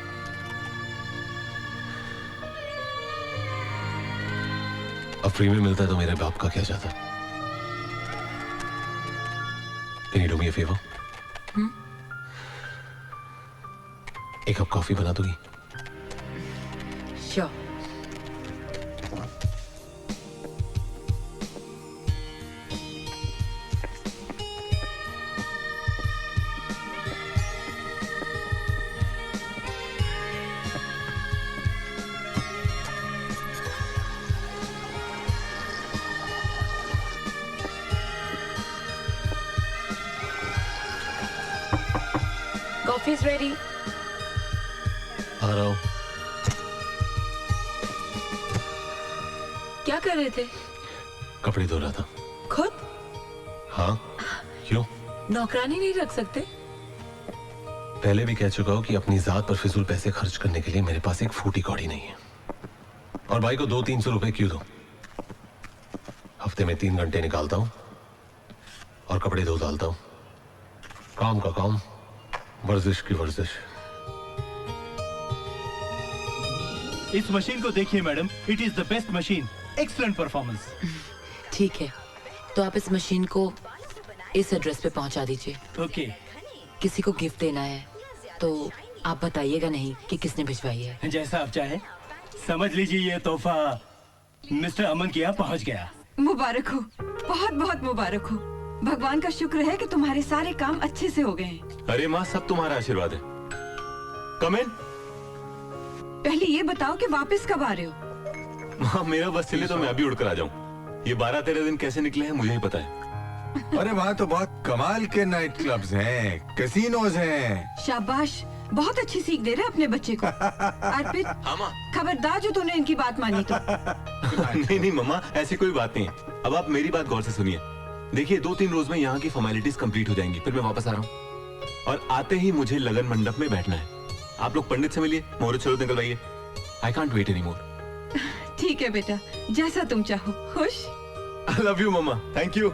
अब फ्री में मिलता है तो मेरे बाप का क्या जाता? Can you do me a favor? एक कप कॉफी बना दोगी? Sure. Coffee is ready. आ रहा हूं। क्या कर रहे थे? कपड़े धो रहा था। खुद? हाँ, क्यों? नौकरानी नहीं रख सकते? पहले भी कह चुका हूं कि अपनी जात पर फिजूल पैसे खर्च करने के लिए मेरे पास एक फूटी कौड़ी नहीं है। और भाई को 200-300 रुपए क्यों दो? हफ्ते में 3 घंटे निकालता हूं और कपड़े धो डालता हूं। काम का काम, वर्जिश की वर्जिश। इस मशीन को देखिए madam, it is the best machine, excellent performance. ठीक है, तो आप इस मशीन को इस एड्रेस पे पहुंचा दीजिए। ओके। किसी को गिफ्ट देना है तो आप बताइएगा नहीं कि किसने भिजवाई है। जैसा आप चाहे। समझ लीजिए ये तोहफा मिस्टर अमन के यहाँ पहुँच गया। मुबारक हो, बहुत बहुत मुबारक हो। भगवान का शुक्र है कि तुम्हारे सारे काम अच्छे से हो गए हैं। अरे माँ, सब तुम्हारा आशीर्वाद है। कम इन। पहले ये बताओ कि वापस कब आ रहे हो? हाँ, मेरा बस चले तो मैं अभी उड़कर आ जाऊं। ये 12-13 दिन कैसे निकले हैं मुझे ही पता है। अरे वहाँ तो बहुत कमाल के नाइट क्लब्स हैं, कैसीनोज हैं। शाबाश, बहुत अच्छी सीख दे रहे अपने बच्चे को। अर्पित, खबरदार जो तूने इनकी बात मानी तो। नहीं नहीं मम्मा, ऐसी कोई बात नहीं है। अब आप मेरी बात गौर से सुनिए। देखिए 2-3 रोज में यहाँ की फॉर्मेलिटीज कंप्लीट हो जाएंगी, फिर मैं वापस आ रहा हूँ और आते ही मुझे लगन मंडप में बैठना है। आप लोग पंडित से मिलिए, मुहूर्त शरूत निकलवाइए। I can't wait any more. ठीक है बेटा, जैसा तुम चाहो। खुश? I love you mumma, thank you.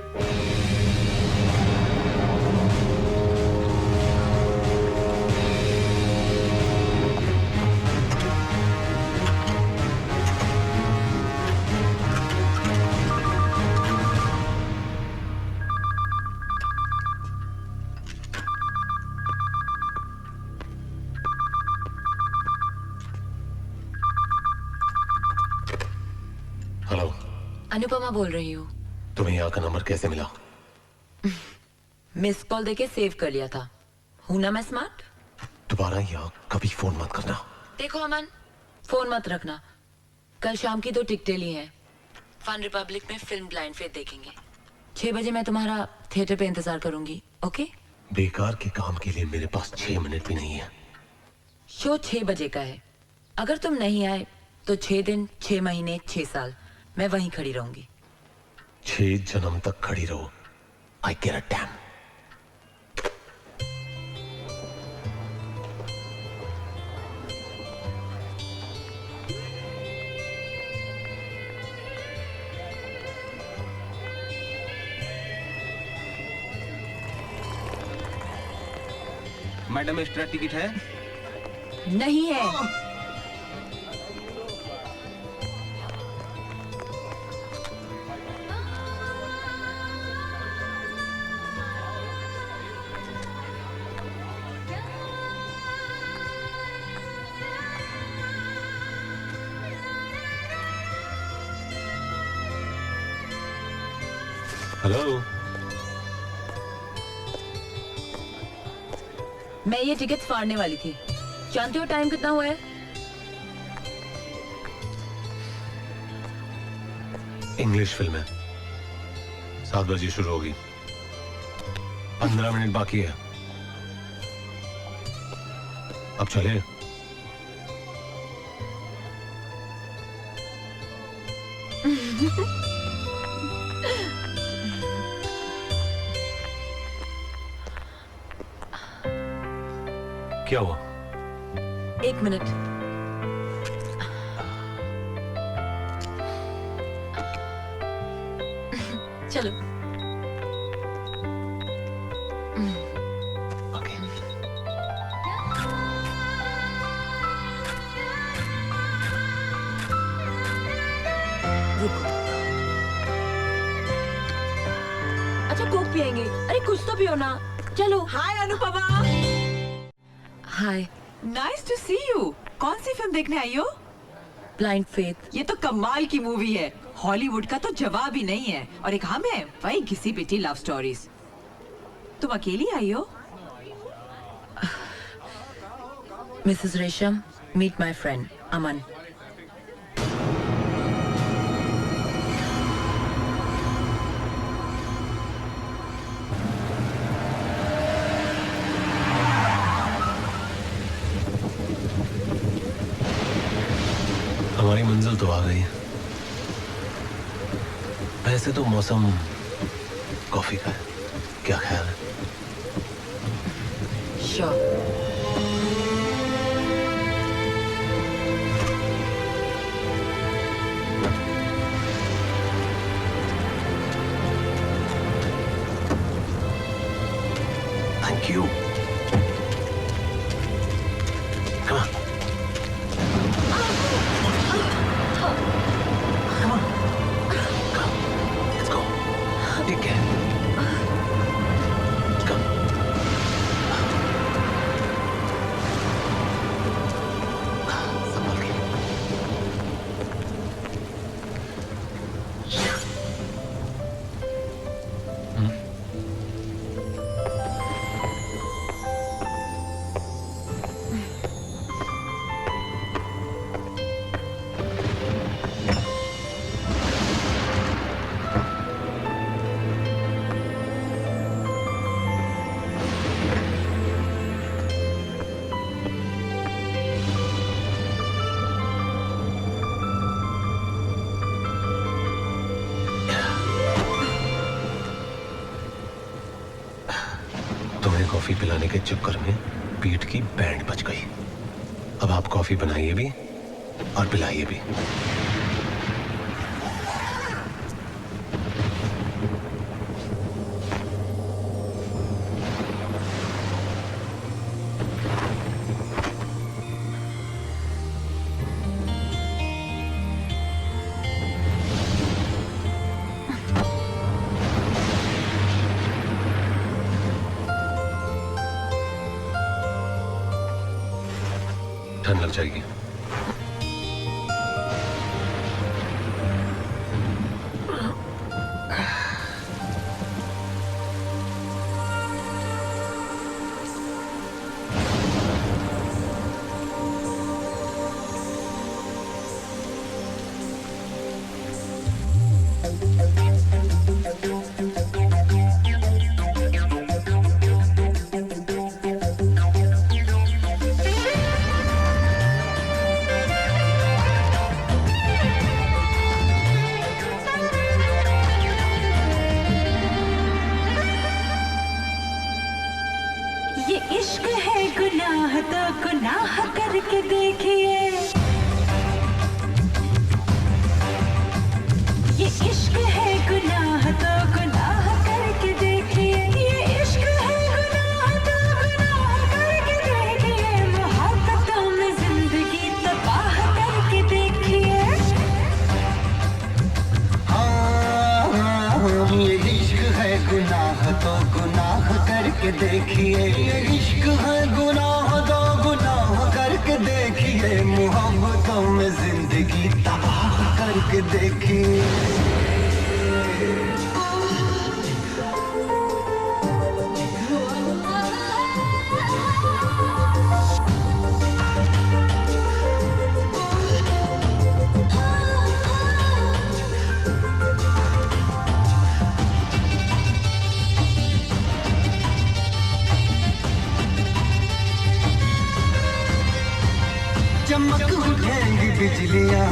Hello, Anupama बोल रही हूँ। तुम्हें यहाँ का नंबर कैसे मिला? मिस कॉल देके सेव कर लिया था। हूं ना मैं स्मार्ट? दोबारा यहाँ कभी फोन मत करना। देखो अमन, फोन मत रखना। कल शाम की 2 टिकटें ली हैं। फन रिपब्लिक में फिल्म ब्लाइंड फेथ देखेंगे। 6 बजे मैं तुम्हारा थिएटर पे इंतजार करूंगी, ओके? बेकार के काम के लिए मेरे पास 6 मिनट भी नहीं है। शो 6 बजे का है। अगर तुम नहीं आए तो 6 दिन, 6 महीने, 6 साल मैं वहीं खड़ी रहूंगी। 6 जन्म तक खड़ी रहो। आई केयर अ डैम। मैडम एक्स्ट्रा टिकट है? नहीं है। हेलो, मैं ये टिकट फाड़ने वाली थी। जानते हो टाइम कितना हुआ है? इंग्लिश फिल्म है, 7 बजे शुरू होगी। 15 मिनट बाकी है। अब चले। क्या हुआ? 1 मिनट। चलो। रुको। अच्छा कोक पिएंगे? अरे कुछ तो पियो ना। चलो। Hi Anupama. Hi. Nice to see you. कौन सी फिल्म देखने आई हो? Blind faith. ये तो कमाल की मूवी है। हॉलीवुड का तो जवाब ही नहीं है। और एक हम है वही घिसी पिटी लव स्टोरीज। तुम अकेली आई हो? मिसेस रेशम, मीट माय फ्रेंड अमन। हमारी मंजिल तो आ गई है। वैसे तो मौसम कॉफी का है, क्या ख्याल है? Sure. Thank you. Come on. Come on. Come. Let's go. Take care. Come. Coffee पिलाने के चक्कर में पीठ की बैंड बच गई। अब आप कॉफी बनाइए भी और पिलाइए भी। ठंड लग जाएगी। ये इश्क है गुनाह तो गुनाह करके देखिए, ये इश्क है गुनाह तो गुनाह करके देखिए, ये इश्क है गुनाह तो गुनाह करके देखिए, मोहब्बतों में जिंदगी तबाह करके देखिए। ये इश्क है गुनाह तो गुनाह करके देखिए, ये इश्क है गुनाह तो गुनाह करके देखिए, मोहब्बतों में जिंदगी तबाह करके देखिए। चमक उठेंगी बिजलियां,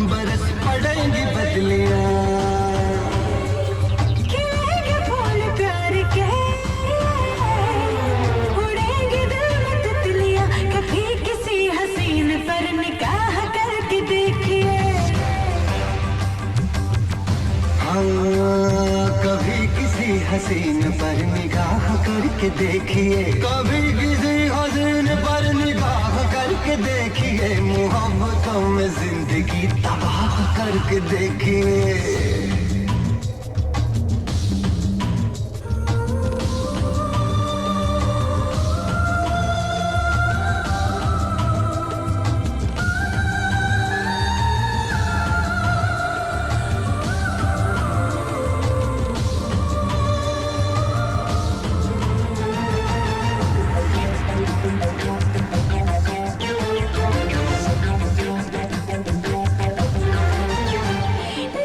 बरस पड़ेंगी बदलियां, खिलेंगे फूल प्यार के, उड़ेंगे दिल में तितलियां, कभी किसी हसीन पर निगाह करके देखिए। कभी किसी हसीन पर निगाह करके देखिए, कभी किसी हसीन पर निगाह करके देखिए, मोहब्बतों में जिंदगी तबाह करके देखिए।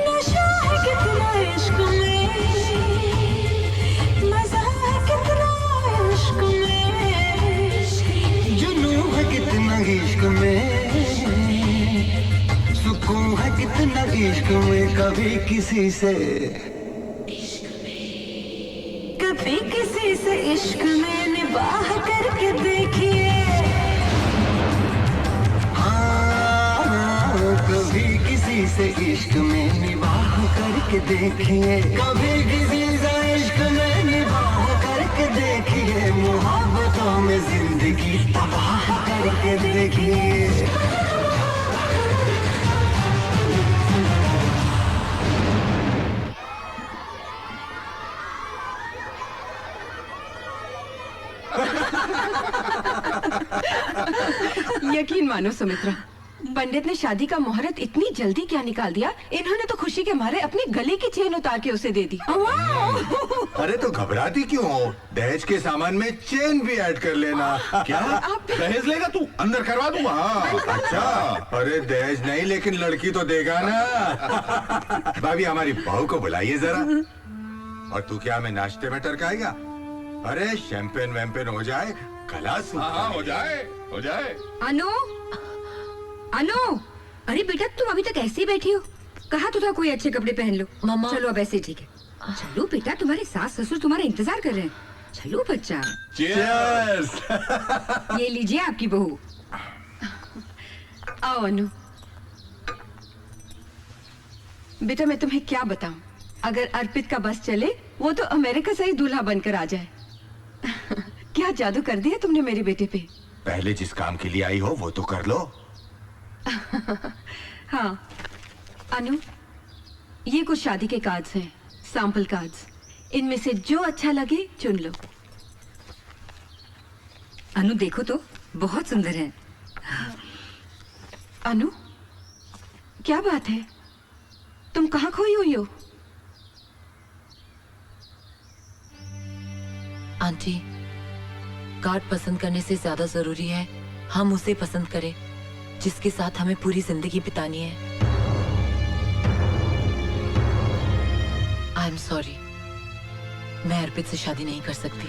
नशा है कितना इश्क में, मजा है कितना इश्क में, जुनून है कितना इश्क में, सुकून है कितना इश्क में, कभी किसी से कभी किसी से इश्क में निबाह करके देखिए। कभी किसी से इश्क में निबाह करके देखिए, कभी किसी से इश्क में निबाह करके देखिए, मोहब्बतों में जिंदगी तबाह करके देखिए। यकीन मानो सुमित्रा, पंडित ने शादी का मुहूर्त इतनी जल्दी क्या निकाल दिया, इन्होंने तो खुशी के मारे अपने गले की चेन उतार के उसे दे दी। अरे तो घबराती क्यों हो? दहेज के सामान में चेन भी ऐड कर लेना। क्या दहेज लेगा तू? अंदर करवा दूंगा। अच्छा, अरे दहेज नहीं लेकिन लड़की तो देगा ना। भाभी हमारी बहू को बुलाइए जरा। और तू क्या हमें नाश्ते में टरकाएगा? अरे शैंपेन वैम्पेन हो जाए, गला सूखा। हो जाए हो जाए। अनु, अनु, अरे बेटा तुम अभी तक ऐसे ही बैठी हो? कहा तो था कोई अच्छे कपड़े पहन लो। मम्मा। चलो अब ऐसे ठीक है। चलो बेटा, तुम्हारे सास ससुर तुम्हारा इंतजार कर रहे हैं। चलो बच्चा। Cheers! ये लीजिए आपकी बहू। आओ अनु। बेटा मैं तुम्हें क्या बताऊं, अगर अर्पित का बस चले वो तो अमेरिका से ही दूल्हा बनकर आ जाए। क्या जादू कर दिया तुमने मेरे बेटे पे। पहले जिस काम के लिए आई हो वो तो कर लो। हाँ अनु, ये कुछ शादी के कार्ड्स हैं, सैंपल कार्ड्स। इनमें से जो अच्छा लगे चुन लो। अनु देखो तो, बहुत सुंदर है। अनु, क्या बात है, तुम कहाँ खोई हुई हो? आंटी, कार्ड पसंद करने से ज्यादा जरूरी है हम उसे पसंद करें जिसके साथ हमें पूरी जिंदगी बितानी है। आई एम सॉरी, मैं अर्पित से शादी नहीं कर सकती।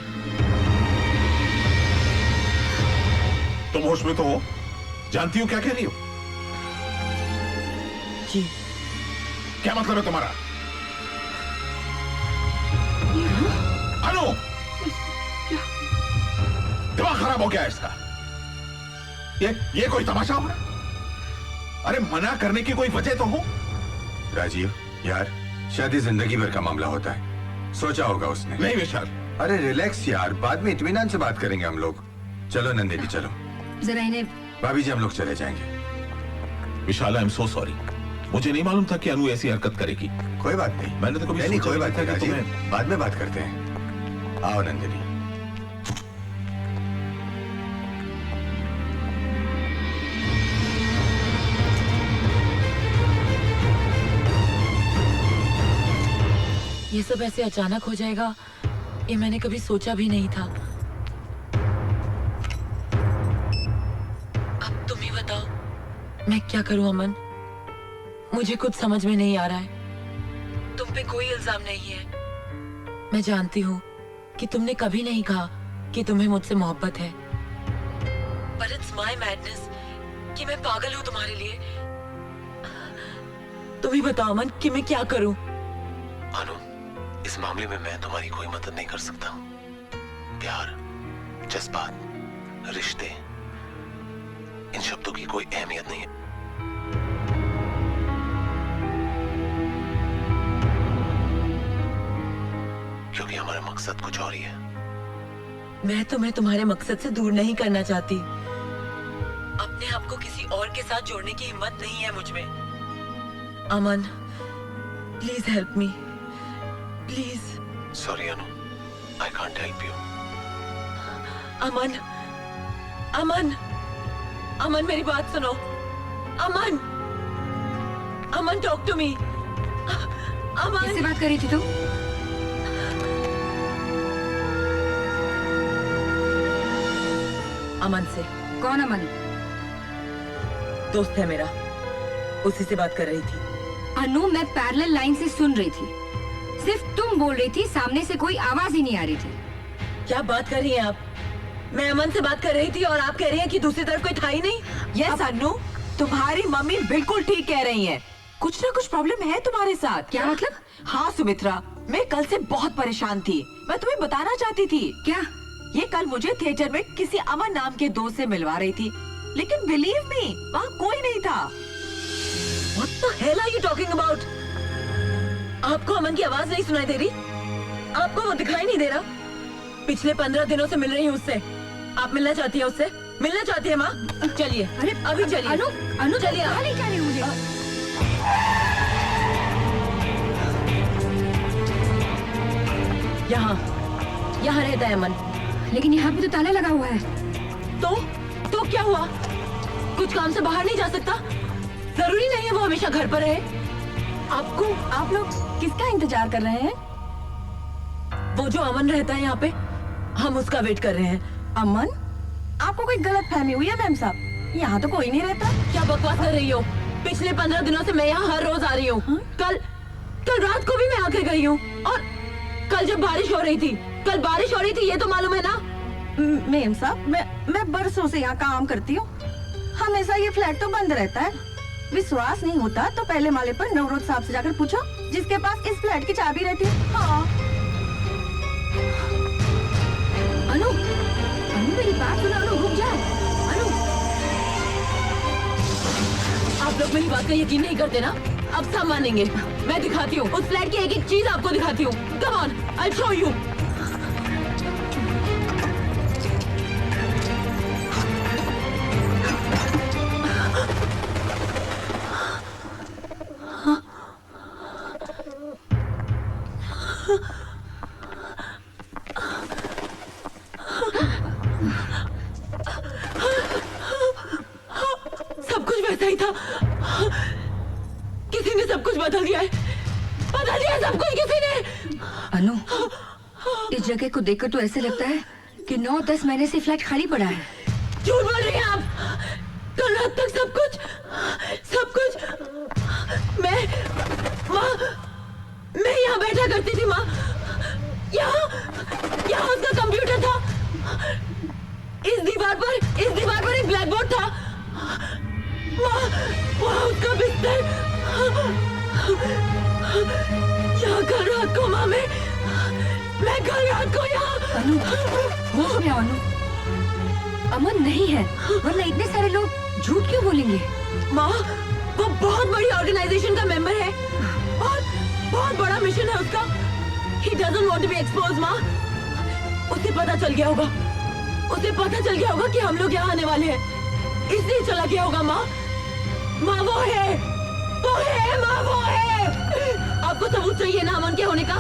तुम होश में तो हो? जानती हो क्या कह रही हो? जी। क्या मतलब है तुम्हारा? अनु, दिमाग खराब हो गया है इसका। ये कोई तमाशा हो रहा है? अरे मना करने की कोई वजह तो हो। राजीव यार, शादी जिंदगी भर का मामला होता है, सोचा होगा उसने। नहीं विशाल। अरे रिलैक्स यार, बाद में इत्मीनान से बात करेंगे हम लोग। चलो नंदिनी चलो। जरा इन्हें। भाभी जी हम लोग चले जाएंगे। विशाल आई एम सो सॉरी, मुझे नहीं मालूम था कि अनु ऐसी हरकत करेगी। कोई बात नहीं, मैंने तो कभी नहीं सोचा कोई ही बात नहीं था कि राजीव, बाद में बात करते हैं। आओ नंदिनी। ये सब ऐसे अचानक हो जाएगा ये मैंने कभी सोचा भी नहीं था। अब तुम ही बताओ मैं क्या करूं अमन, मुझे कुछ समझ में नहीं आ रहा है। तुम पे कोई इल्जाम नहीं है, मैं जानती हूँ कि तुमने कभी नहीं कहा कि तुम्हें मुझसे मोहब्बत है, पर इट्स माय मैडनेस कि मैं पागल हूँ तुम्हारे लिए। तुम ही बताओ अमन कि मैं क्या करूं। अनु, इस मामले में मैं तुम्हारी कोई मदद नहीं कर सकता। प्यार, जज्बात, रिश्ते, इन शब्दों की कोई अहमियत नहीं है। क्योंकि हमारा मकसद कुछ और ही है। मैं तुम्हें तुम्हारे मकसद से दूर नहीं करना चाहती, अपने आप को किसी और के साथ जोड़ने की हिम्मत नहीं है मुझ में। अमन, please help me, please. Sorry Anu, I can't help you. अमन, अमन, अमन मेरी बात सुनो। अमन, अमन टॉक टू मी। अमन, किससे बात कर रही थी तुम? अमन से। कौन अमन? दोस्त है मेरा, उसी से बात कर रही थी। अनु, मैं पैरेलल लाइन से सुन रही थी, सिर्फ तुम बोल रही थी, सामने से कोई आवाज ही नहीं आ रही थी। क्या बात कर रही हैं आप? मैं अमन से बात कर रही थी और आप कह रही हैं कि दूसरी तरफ कोई था ही नहीं। यस अनु, तुम्हारी मम्मी बिल्कुल ठीक कह रही हैं। कुछ ना कुछ प्रॉब्लम है तुम्हारे साथ। क्या मतलब? हाँ सुमित्रा, मैं कल से बहुत परेशान थी, मैं तुम्हें बताना चाहती थी। क्या? ये कल मुझे थिएटर में किसी अमन नाम के दोस्त से मिलवा रही थी, लेकिन बिलीव मी वहाँ कोई नहीं था। What the hell are you talking about? आपको अमन की आवाज नहीं सुनाई दे रही? आपको वो दिखाई नहीं दे रहा? पिछले 15 दिनों से मिल रही हूँ उससे। आप मिलना चाहती है उससे? मिलना चाहती है माँ? चलिए, अरे अभी चलिए। अनु, अनु चलिए। कहाँ ले जा रही हो मुझे? यहाँ रहता है अमन। लेकिन यहाँ पे तो ताला लगा हुआ है। तो क्या हुआ? कुछ काम से बाहर नहीं जा सकता? जरूरी नहीं है वो हमेशा घर पर रहे। आप लोग किसका इंतजार कर रहे हैं? वो जो अमन रहता है यहाँ पे, हम उसका वेट कर रहे हैं। अमन? आपको कोई गलत फहमी हुई है मैम साहब, यहाँ तो कोई नहीं रहता। क्या बकवास कर रही हो? पिछले 15 दिनों से मैं यहाँ हर रोज आ रही हूँ। कल रात को भी मैं आके गई हूँ, और कल जब बारिश हो रही थी ये तो मालूम है ना? मैम साहब, मैं बरसों से यहाँ काम करती हूँ, हमेशा ये फ्लैट तो बंद रहता है। विश्वास नहीं होता तो पहले माले पर नवरोज साहब से जाकर पूछो, जिसके पास इस फ्लैट की चाबी रहती है। हाँ। अनु, अनु मेरी बात सुनो, अनु रुक जाओ। अनु, आप लोग मेरी बात का यकीन नहीं करते ना? अब सब मानेंगे। मैं दिखाती हूँ, उस फ्लैट की एक एक चीज आपको दिखाती हूँ। Come on, I show you. सब कुछ वैसा ही था। किसी ने सब कुछ बदल दिया है, बदल दिया सब कुछ किसी ने। अनु, इस जगह को देखकर तो ऐसे लगता है कि 9-10 महीने से फ्लैट खाली पड़ा है। झूठ बोल रही हैं आप। कल रात तक सब कुछ मैं यहाँ बैठा करती थी माँ। यहाँ उसका कंप्यूटर था। इस दीवार पर एक ब्लैक बोर्ड था। वहाँ उसका बिस्तर। यहाँ कल रात को माँ मैं कल रात को यहाँ। अनु, होश में आओ अनु। अमन नहीं है, वरना इतने सारे लोग झूठ क्यों बोलेंगे? माँ, वो बहुत बड़ी ऑर्गेनाइजेशन का मेंबर है। बहुत बड़ा मिशन है उसका। He doesn't want to be exposed, माँ। उसे पता चल गया होगा कि हम लोग यहाँ आने वाले हैं, इसलिए चला गया होगा माँ। माँ वो है माँ, वो है। आपको सबूत चाहिए ना अमन के होने का?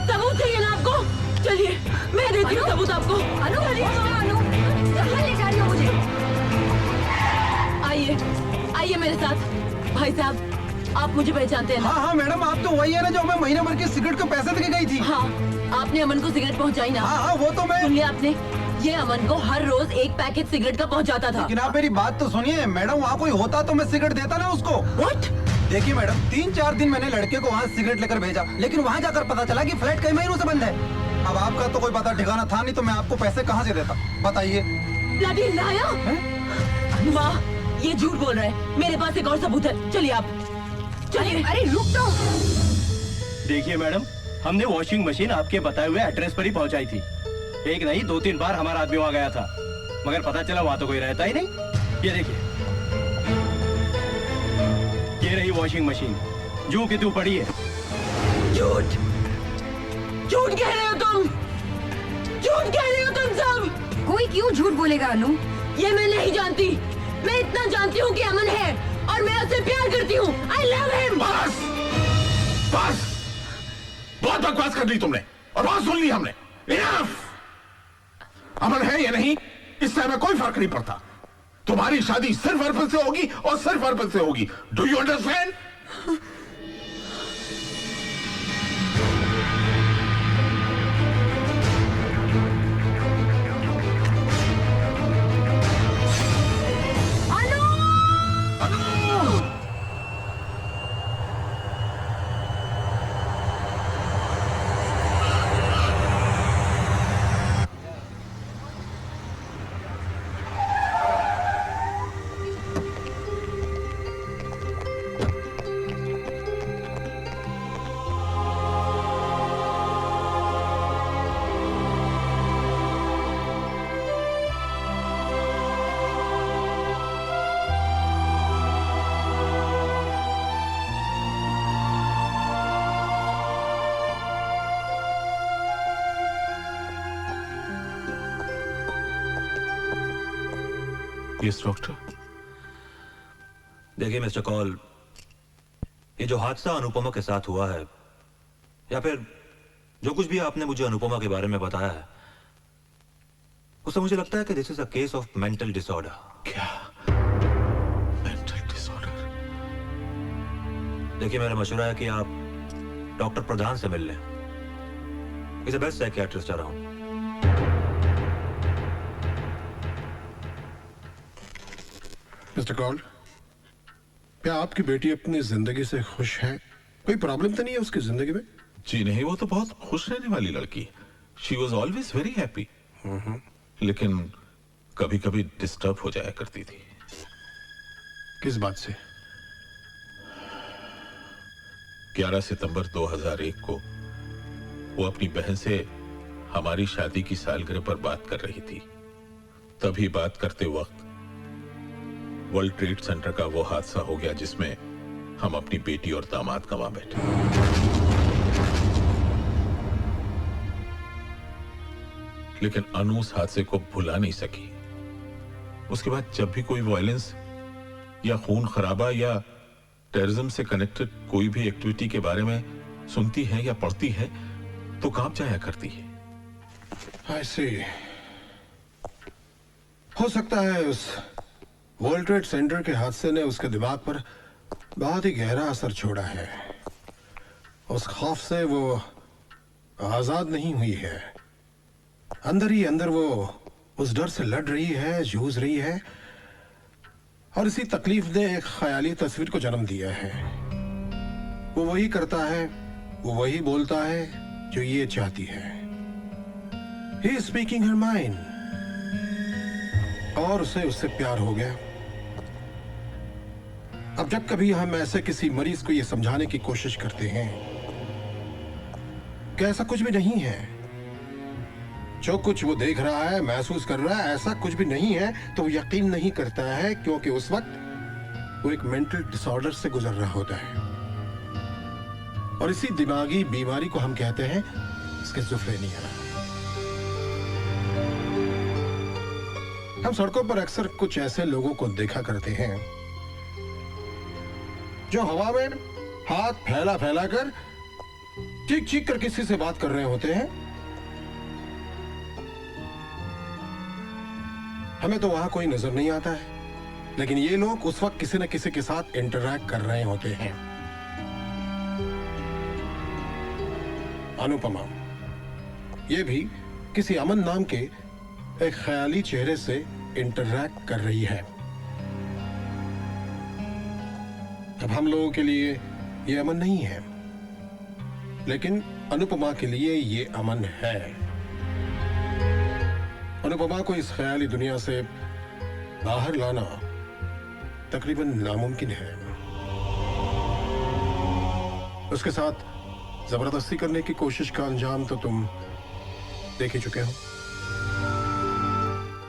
सबूत चाहिए ना आपको? चलिए मैं देती हूँ सबूत आपको। अनु, कहाँ ले जा रही हो मुझे? आइए मेरे साथ। भाई साहब, आप मुझे पहचानते हैं ना? हाँ मैडम, आप तो वही है ना जो हमें महीने भर की सिगरेट के पैसे देके गई थी। हाँ, आपने अमन को सिगरेट पहुंचाई ना? हाँ वो तो मैं। सुन लिया आपने? ये अमन को हर रोज एक पैकेट सिगरेट का पहुंचाता था। लेकिन आप मेरी बात तो सुनिए मैडम, वहाँ कोई होता तो मैं सिगरेट देता ना उसको। What? देखिए मैडम, 3-4 दिन मैंने लड़के को वहाँ सिगरेट लेकर भेजा, लेकिन वहाँ जाकर पता चला कि फ्लैट कई महीनों से बंद है। अब आपका तो कोई पता ठिकाना था नहीं, तो मैं आपको पैसे कहाँ से देता बताइए? Bloody liar! वाह, ये झूठ बोल रहा है। मेरे पास एक और सबूत है। चलिए आप, चलिए। अरे रुक तो। देखिए मैडम, हमने वॉशिंग मशीन आपके बताए हुए एड्रेस पर ही पहुंचाई थी। एक नहीं 2-3 बार हमारा आदमी वहाँ गया था, मगर पता चला वहाँ तो कोई रहता ही नहीं। ये देखिए, ये रही वॉशिंग मशीन, जू की तू पड़ी है। झूठ कह रहे हो तुम, झूठ कह रहे हो तुम सब। कोई क्यों झूठ बोलेगा अनु? ये मैं नहीं जानती। मैं इतना जानती हूँ कि अमन है और मैं उससे प्यार करती हूँ। I love him। बस बहुत बकवास कर ली तुमने और बहुत सुन ली हमने। Enough! अमन है या नहीं, इससे हमें कोई फर्क नहीं पड़ता। तुम्हारी शादी सिर्फ अर्पण से होगी और सिर्फ अर्पण से होगी। Do you understand? Yes doctor. देखिए मिस्टर कॉल, ये जो हादसा अनुपमा के साथ हुआ है, या फिर जो कुछ भी आपने मुझे अनुपमा के बारे में बताया है, उससे मुझे लगता है कि this is a case of mental disorder. क्या मेंटल डिसऑर्डर? देखिए, मेरा मशवरा है कि आप डॉक्टर प्रधान से मिल लें। Is the best psychiatrist around. Mister call, क्या आपकी बेटी अपनी जिंदगी से खुश है? कोई प्रॉब्लम तो नहीं है उसकी जिंदगी में? जी नहीं, वो तो बहुत खुश रहने वाली लड़की। She was always very happy, लेकिन कभी कभी डिस्टर्ब हो जाया करती थी। किस बात से? 11 सितंबर 2001 को वो अपनी बहन से हमारी शादी की सालगिरह पर बात कर रही थी। तभी बात करते वक्त वर्ल्ड ट्रेड सेंटर का वो हादसा हो गया जिसमें हम अपनी बेटी और दामाद गंवा बैठे। लेकिन अनु उस हादसे को भुला नहीं सकी। उसके बाद जब भी कोई वायलेंस या खून खराबा या टेररिज्म से कनेक्टेड कोई भी एक्टिविटी के बारे में सुनती है या पढ़ती है तो कांप जाया करती है। ऐसे हो सकता है उस वर्ल्ड ट्रेड सेंटर के हादसे ने उसके दिमाग पर बहुत ही गहरा असर छोड़ा है। उस खौफ से वो आजाद नहीं हुई है। अंदर ही अंदर वो उस डर से लड़ रही है, जूझ रही है, और इसी तकलीफ ने एक ख्याली तस्वीर को जन्म दिया है। वो वही करता है, वो वही बोलता है जो ये चाहती है। He is speaking her mind। और उसे उससे प्यार हो गया। अब जब कभी हम ऐसे किसी मरीज को ये समझाने की कोशिश करते हैं कि ऐसा कुछ भी नहीं है, जो कुछ वो देख रहा है, महसूस कर रहा है, ऐसा कुछ भी नहीं है, तो वो यकीन नहीं करता है, क्योंकि उस वक्त वो एक मेंटल डिसऑर्डर से गुजर रहा होता है। और इसी दिमागी बीमारी को हम कहते हैं स्किज़ोफ्रेनिया। हम सड़कों पर अक्सर कुछ ऐसे लोगों को देखा करते हैं जो हवा में हाथ फैला फैला कर चीख चीख कर किसी से बात कर रहे होते हैं। हमें तो वहां कोई नजर नहीं आता है, लेकिन ये लोग उस वक्त किसी न किसी के साथ इंटरैक्ट कर रहे होते हैं। अनुपमा ये भी किसी अमन नाम के एक ख्याली चेहरे से इंटरैक्ट कर रही है। अब हम लोगों के लिए ये अमन नहीं है, लेकिन अनुपमा के लिए ये अमन है। अनुपमा को इस ख्याली दुनिया से बाहर लाना तकरीबन नामुमकिन है। उसके साथ जबरदस्ती करने की कोशिश का अंजाम तो तुम देख ही चुके हो।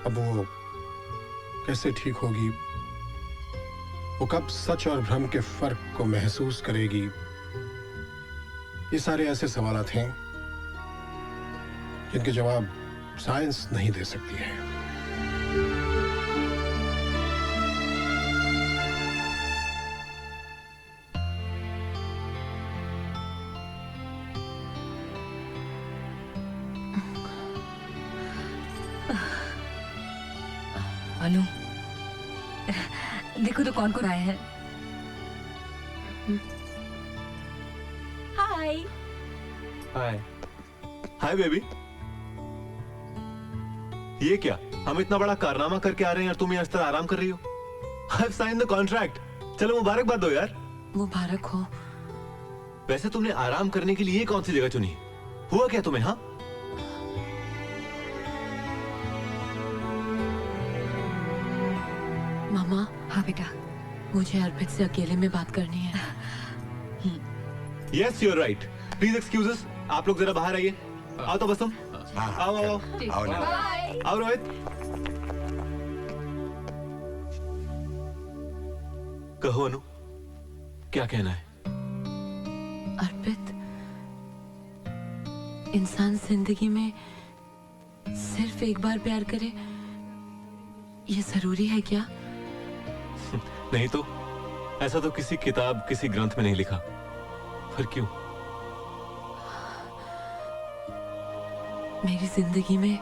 अब वो कैसे ठीक होगी, वो कब सच और भ्रम के फर्क को महसूस करेगी, ये सारे ऐसे सवालात हैं जिनके जवाब साइंस नहीं दे सकती है। अनु, देखो तो कौन कौन आए हैं। हाय। हाय हाय बेबी। ये क्या, हम इतना बड़ा कारनामा करके आ रहे हैं और तुम यहाँ इस तरह आराम कर रही हो? I've signed the contract। चलो मुबारकबाद दो यार। मुबारक हो। वैसे तुमने आराम करने के लिए कौन सी जगह चुनी? हुआ क्या तुम्हें? हाँ, मामा। हाँ बेटा, मुझे अर्पित से अकेले में बात करनी है। Yes you are right. Please excuses, आप लोग जरा बाहर आइए। आओ तो बस तुम आओ आओ आओ रोहित। कहो अनु, क्या कहना है? अर्पित, इंसान जिंदगी में सिर्फ एक बार प्यार करे, ये जरूरी है क्या? नहीं तो ऐसा तो किसी किताब, किसी ग्रंथ में नहीं लिखा। फिर क्यों? मेरी जिंदगी में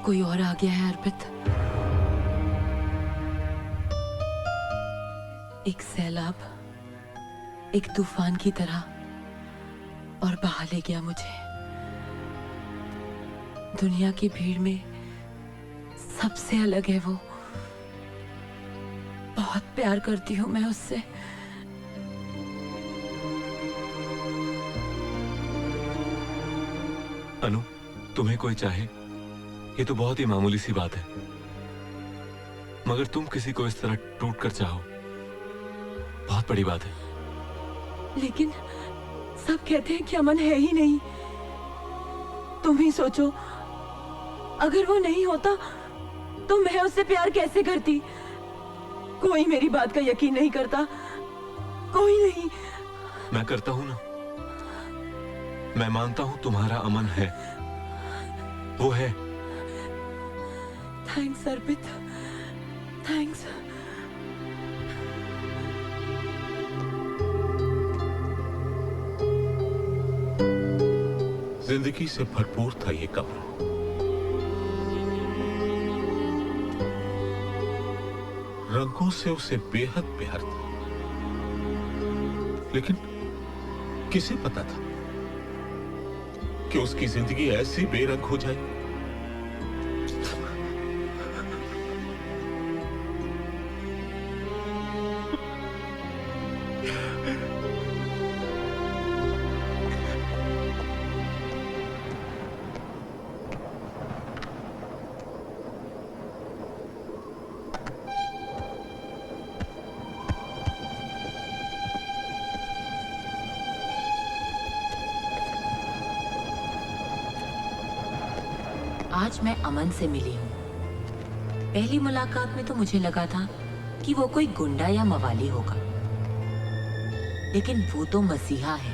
कोई और आ गया है अर्पित। एक सैलाब, एक तूफान की तरह, और बहा ले गया मुझे। दुनिया की भीड़ में सबसे अलग है वो। बहुत प्यार करती हूं मैं उससे। अनु, तुम्हें कोई चाहे ये तो बहुत ही मामूली सी बात है, मगर तुम किसी को इस तरह टूट कर चाहो, बहुत बड़ी बात है। लेकिन सब कहते हैं कि अमन है ही नहीं। तुम ही सोचो, अगर वो नहीं होता तो मैं उससे प्यार कैसे करती। कोई मेरी बात का यकीन नहीं करता, कोई नहीं। मैं करता हूं ना। मैं मानता हूं तुम्हारा अमन है, वो है। थैंक्स अर्पित, थैंक्स। जिंदगी से भरपूर था ये कब्र। रंगों से उसे बेहद प्यार था, लेकिन किसे पता था कि उसकी जिंदगी ऐसी बेरंग हो जाए। आज मैं अमन से मिली हूँ। पहली मुलाकात में तो मुझे लगा था कि वो कोई गुंडा या मवाली होगा, लेकिन वो तो मसीहा है।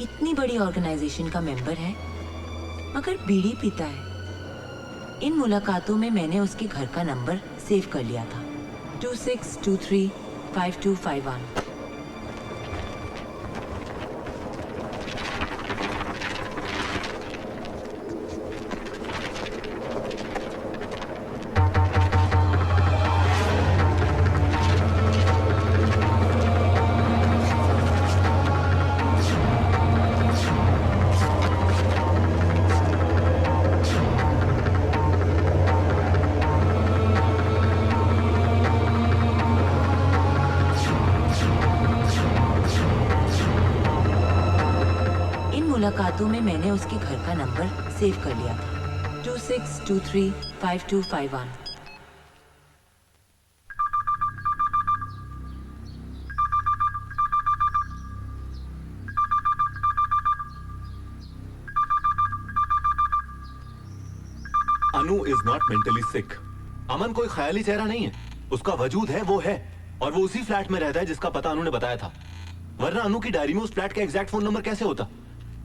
इतनी बड़ी ऑर्गेनाइजेशन का मेंबर है, मगर बीड़ी पीता है। इन मुलाकातों में मैंने उसके घर का नंबर सेव कर लिया था, 26235251। मुलाकातों में मैंने उसके घर का नंबर सेव कर लिया था, 26235251। अनु इज नॉट मेंटली सिक। अमन कोई ख्याली चेहरा नहीं है, उसका वजूद है, वो है, और वो उसी फ्लैट में रहता है जिसका पता अनु ने बताया था। वरना अनु की डायरी में उस फ्लैट का एग्जैक्ट फोन नंबर कैसे होता?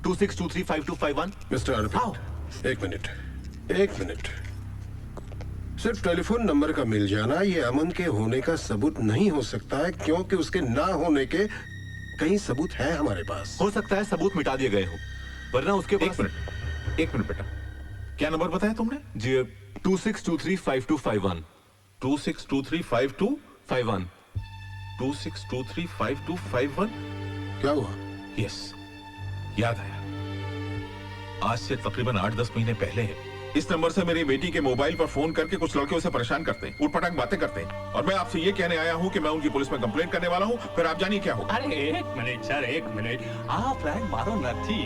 26235251। मिस्टर अर्पित, एक मिनट। सिर्फ टेलीफोन नंबर का मिल जाना ये अमन के होने का सबूत नहीं हो सकता है, क्योंकि उसके ना होने के कई सबूत हैं हमारे पास। हो सकता है सबूत मिटा दिए गए हो, वरना उसके पास। एक मिनट बेटा, क्या नंबर बताया तुमने? जी 26235251। 26235251। 26235251। क्या हुआ? यस, याद आया। आज से तकरीबन 8-10 महीने पहले इस नंबर से मेरी बेटी के मोबाइल पर फोन करके कुछ लड़के उसे परेशान करते हैं, उठपटांग बातें करते हैं, और मैं आपसे ये कहने आया हूँ कि मैं उनकी पुलिस में कंप्लेंट करने वाला हूँ। फिर आप जानिए क्या होगा। अरे एक मिनट सर, एक मिनट। आ फ्लैट मारो નથી,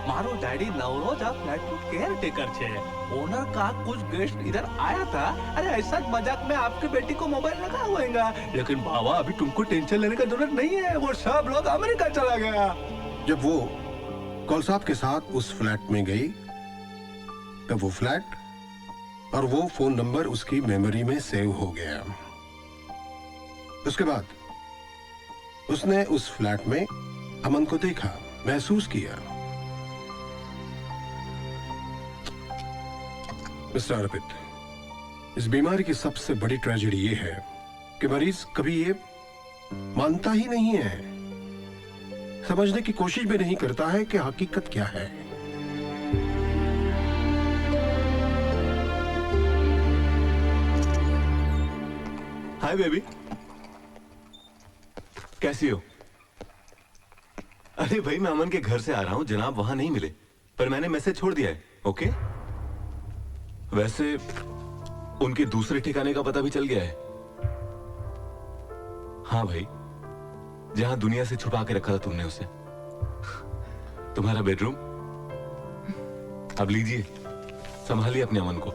मारो डैडी नवरोज आ फ्लैट નું केयरटेकर છે। ओनर का कुछ गेस्ट इधर आया था। अरे ऐसा मजाक में आपकी बेटी को मोबाइल लगा हुएगा, लेकिन बाबा अभी तुमको टेंशन लेने की जरूरत नहीं है, वो सब लोग अमेरिका चला गया। जब वो कौल साहब के साथ उस फ्लैट में गई, तब वो फ्लैट और वो फोन नंबर उसकी मेमोरी में सेव हो गया। उसके बाद उसने उस फ्लैट में अमन को देखा, महसूस किया। मिस्टर अर्पित, इस बीमारी की सबसे बड़ी ट्रेजेडी ये है कि मरीज कभी ये मानता ही नहीं है, समझने की कोशिश भी नहीं करता है कि हकीकत क्या है। हाय बेबी, कैसी हो? अरे भाई, मैं अमन के घर से आ रहा हूं, जनाब वहां नहीं मिले, पर मैंने मैसेज छोड़ दिया है। ओके? वैसे उनके दूसरे ठिकाने का पता भी चल गया है। हाँ भाई, जहां दुनिया से छुपा के रखा था तुमने उसे। तुम्हारा बेडरूम। अब लीजिए, संभालिए अपने अमन को।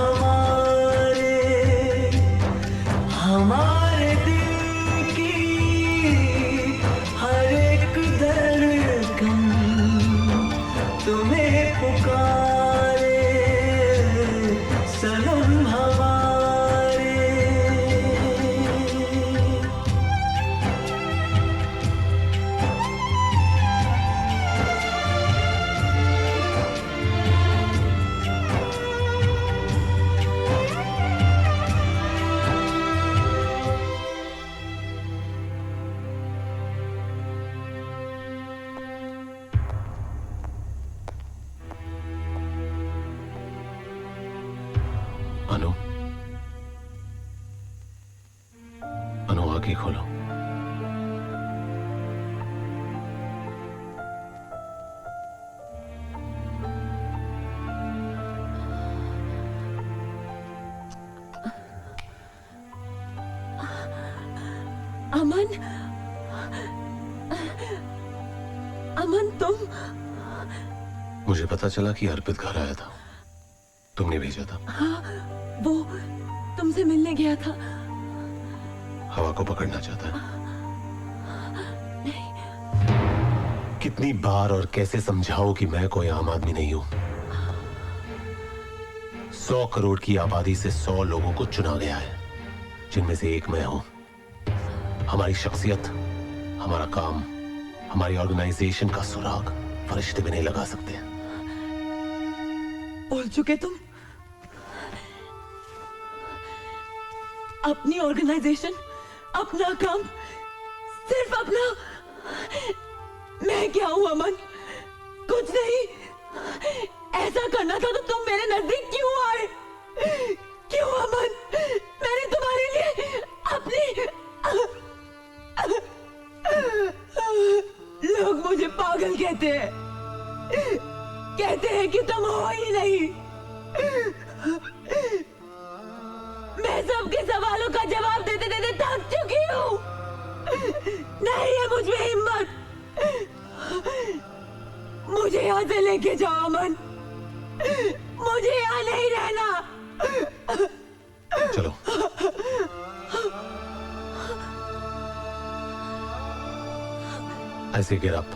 हमारे हमारे दिल की हर एक धड़कन तुम्हें पुकारे सनम हमारे। अनु, अनु आंखें खोलो। अमन, अमन तुम? मुझे पता चला कि अर्पित घर आया था, तुमने भेजा था। हाँ, वो तुमसे मिलने गया था। हवा को पकड़ना चाहता है। कितनी बार और कैसे समझाओ कि मैं कोई आम आदमी नहीं हूं। 100 करोड़ की आबादी से 100 लोगों को चुना गया है, जिनमें से एक मैं हूं। हमारी शख्सियत, हमारा काम, हमारी ऑर्गेनाइजेशन का सुराग फरिश्ते भी नहीं लगा सकते। बोल चुके तुम? अपनी ऑर्गेनाइजेशन, अपना काम, सिर्फ अपना। मैं क्या हूं अमन? कुछ नहीं। ऐसा करना था तो तुम मेरे नजदीक क्यों आए? क्यों अमन? मैंने तुम्हारे लिए अपनी लोग मुझे पागल कहते हैं, कहते हैं कि तुम हो ही नहीं। मैं सबके सवालों का जवाब देते देते थक चुकी हूँ। नहीं है मुझ में हिम्मत। मुझे यहाँ से लेके जाओ अमन, मुझे यहाँ नहीं रहना। चलो। ऐसे गिर अप।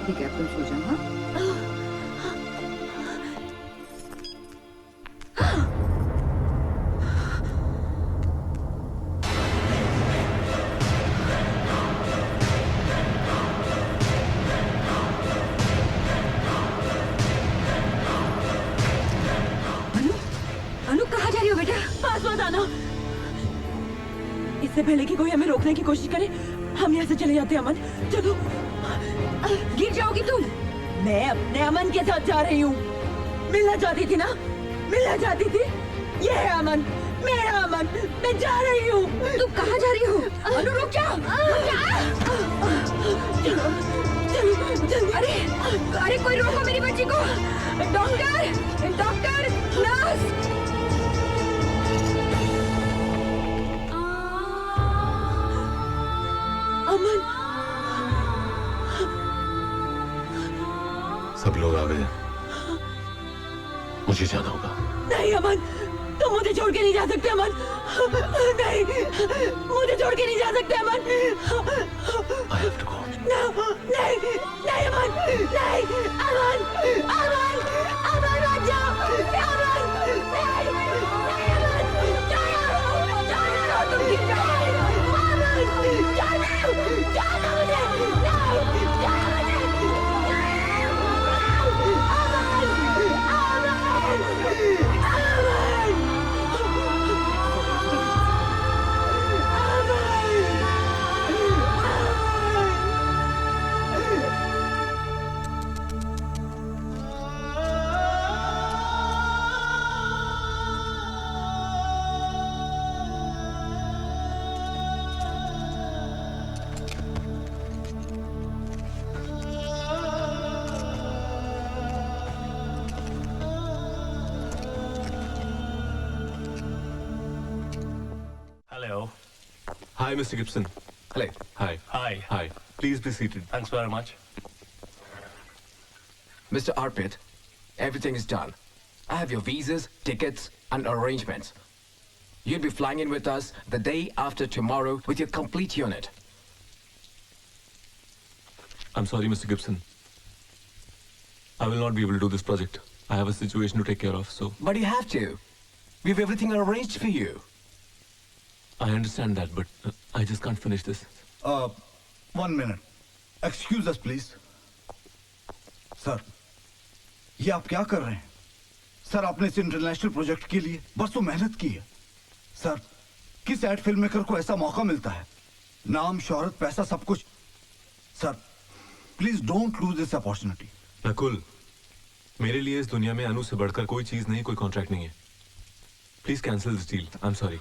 ठीक है, तुम सो जाओ। हाँ? अनु कहाँ जा रही हो बेटा? पास मत आना। इससे पहले कि कोई हमें रोकने की कोशिश करे, हम यहाँ से चले जाते हैं। अमन चलो। गिर जाओगी तुम। मैं अपने अमन के साथ जा रही हूँ। मिलना चाहती थी ना? मिलना चाहती थी? ये है अमन, मेरा अमन। मैं जा रही हूँ। तुम कहाँ जा रही हो? अनु रुक जा। चलो चलो जल्दी। अरे अरे कोई रोको मेरी बच्ची को। Doctor, doctor, nurse. अमन। सब लोग आ गए, मुझे जाना होगा। नहीं अमन, तुम मुझे छोड़ के नहीं जा सकते अमन। नहीं, मुझे छोड़ के नहीं जा सकते अमन। I have to go. नहीं, नहीं अमन, नहीं अमन, अमन, अमन मत जाओ। अमन, नहीं, नहीं अमन, जाओ, जाओ, तुम गिर जाओ। अमन, जाओ, जाओ मुझे, नहीं, जाओ मुझे। Hi, Mr. Gibson. Hello. Hi. Hi. Hi. Please be seated. Thanks very much. Mr. Arpit, everything is done. I have your visas, tickets, and arrangements. You'll be flying in with us the day after tomorrow with your complete unit. I'm sorry, Mr. Gibson. I will not be able to do this project. I have a situation to take care of, so... But you have to. We have everything arranged for you. I understand that, but I just can't finish this. 1 minute. Excuse us, please. Sir, ये आप क्या कर रहे हैं? सर, आपने इस इंटरनेशनल प्रोजेक्ट के लिए बरसों मेहनत की है। सर, किस एड फिल्म मेकर को ऐसा मौका मिलता है? नाम, शोहरत, पैसा, सब कुछ। Sir, please don't lose this opportunity. Nakul, मेरे लिए इस दुनिया में अनु से बढ़कर कोई चीज नहीं, कोई कॉन्ट्रैक्ट नहीं है। Please cancel this deal. I am sorry.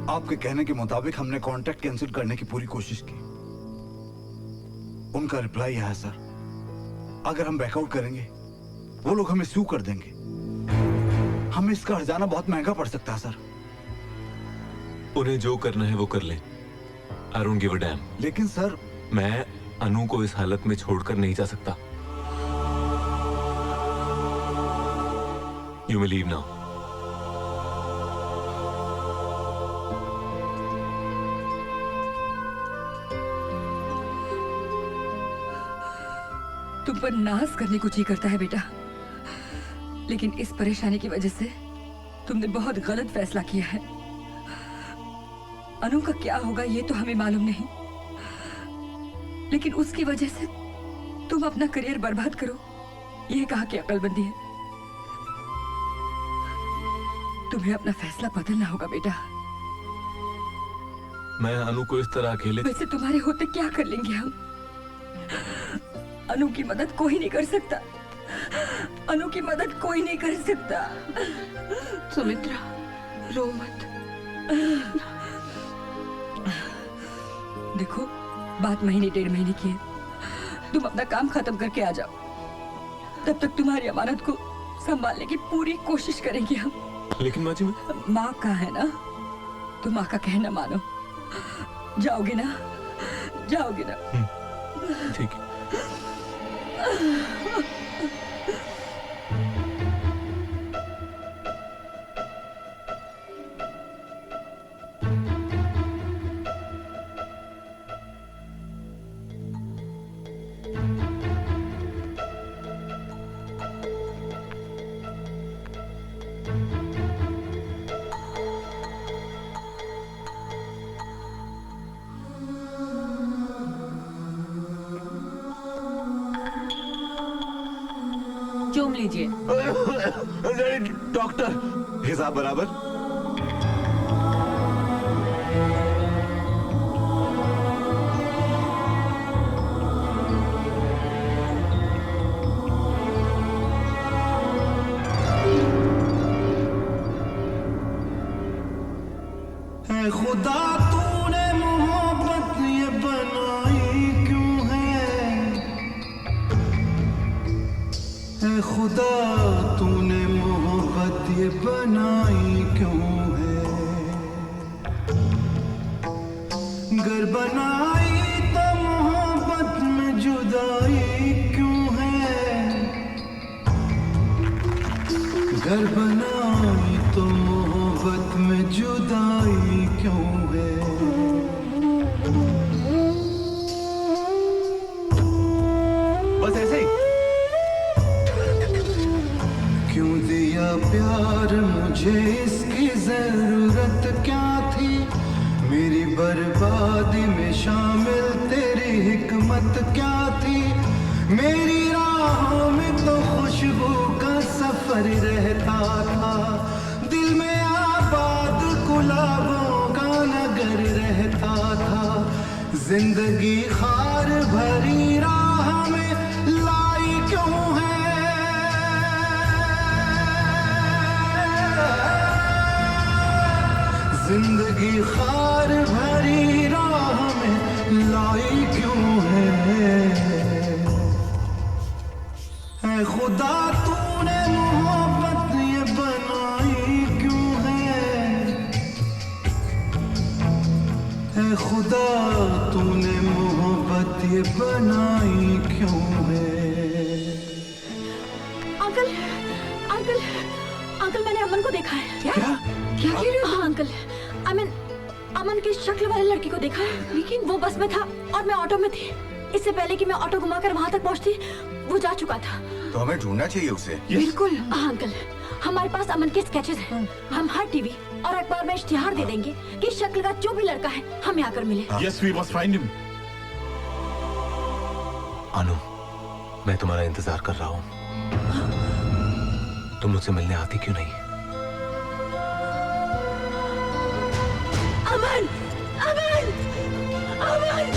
आपके कहने के मुताबिक हमने कॉन्ट्रैक्ट कैंसिल करने की पूरी कोशिश की। उनका रिप्लाई आया सर, अगर हम बैकआउट करेंगे वो लोग हमें सू कर देंगे। हमें इसका हर्जाना बहुत महंगा पड़ सकता है सर। उन्हें जो करना है वो कर ले। I don't give a dam. लेकिन सर, मैं अनु को इस हालत में छोड़कर नहीं जा सकता। You may leave now. तुम पर नाज करने को जी करता है बेटा, लेकिन इस परेशानी की वजह से तुमने बहुत गलत फैसला किया है। अनु का क्या होगा ये तो हमें मालूम नहीं, लेकिन उसकी वजह से तुम अपना करियर बर्बाद करो, यह कहा कि अकलमंदी है। तुम्हें अपना फैसला बदलना होगा बेटा। मैं अनु को इस तरह अकेले... वैसे तुम्हारे होते क्या कर लेंगे हम? अनु की मदद कोई नहीं कर सकता। अनु की मदद कोई नहीं कर सकता। सुमित्रा, रो मत। देखो, बात महीने 1.5 महीने की है। तुम अपना काम खत्म करके आ जाओ, तब तक तुम्हारी अमानत को संभालने की पूरी कोशिश करेंगे हम। लेकिन माँ जी, माँ का है ना, तुम माँ का कहना मानो। जाओगे ना? जाओगे ना? ठीक है। चूम लीजिए। डॉक्टर, हिसाब बराबर। है खुदा, तूने मोहब्बत ये बनाई क्यों है? है खुदा, तूने मोहब्बत ये बनाई क्यों है? घर बनाई तो मोहब्बत में जुदाई क्यों है? घर बनाई तो मोहब्बत में जुदाई क्यों है? बस ऐसे ही। क्यों दिया प्यार मुझे, इसकी जरूरत क्या थी? मेरी बर्बादी में शामिल तेरी हिकमत क्या थी? मेरी राहों में तो खुशबू का सफर रहता था, दिल में आबाद गुलाबों का नगर रहता था। जिंदगी खार भरी राह में लाई क्यों है? जिंदगी खार भरी राह में लाई क्यों है? है खुदा तूने मोहब्बत ये बनाई क्यों है खुदा तूने मोहब्बत ये बनाई क्यों है। अंकल अंकल अंकल मैंने अमन को देखा है। क्या कह रहे हो? हाँ अंकल, अमन की शक्ल वाले लड़की को देखा है, लेकिन वो बस में था और मैं ऑटो में थी। इससे पहले कि मैं ऑटो घुमाकर वहाँ तक पहुँचती वो जा चुका था। तो हमें ढूंढना चाहिए उसे। बिल्कुल। हाँ अंकल, हमारे पास अमन के स्केचेस हैं। हम हर टीवी और अखबार में इश्तिहार दे देंगे कि इस शक्ल का जो भी लड़का है हमें आकर मिले। Yes, we must find him. अनु, मैं तुम्हारा इंतजार कर रहा हूँ। तुम मुझसे मिलने आती क्यों नहीं? अमन अमन अमन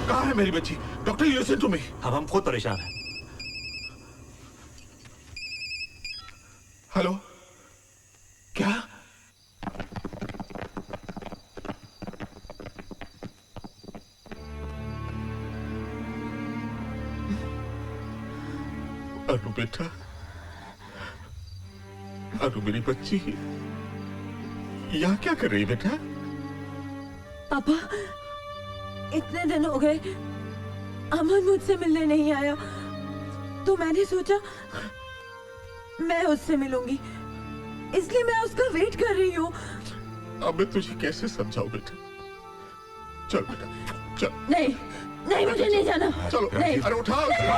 कहाँ है मेरी बच्ची? Doctor, listen to me. हम खुद परेशान हैं। हेलो, क्या? अनु बेटा, अनु मेरी बच्ची, यहाँ क्या कर रही बेटा? पापा, इतने दिन हो गए अमन मुझसे मिलने नहीं आया, तो मैंने सोचा मैं उससे मिलूंगी, इसलिए मैं उसका वेट कर रही हूँ। अब मैं तुझे कैसे समझाऊं बेटा? चल बेटा, चल। नहीं नहीं, मुझे नहीं जाना। चलो, नहीं। अरे उठाओ। नहीं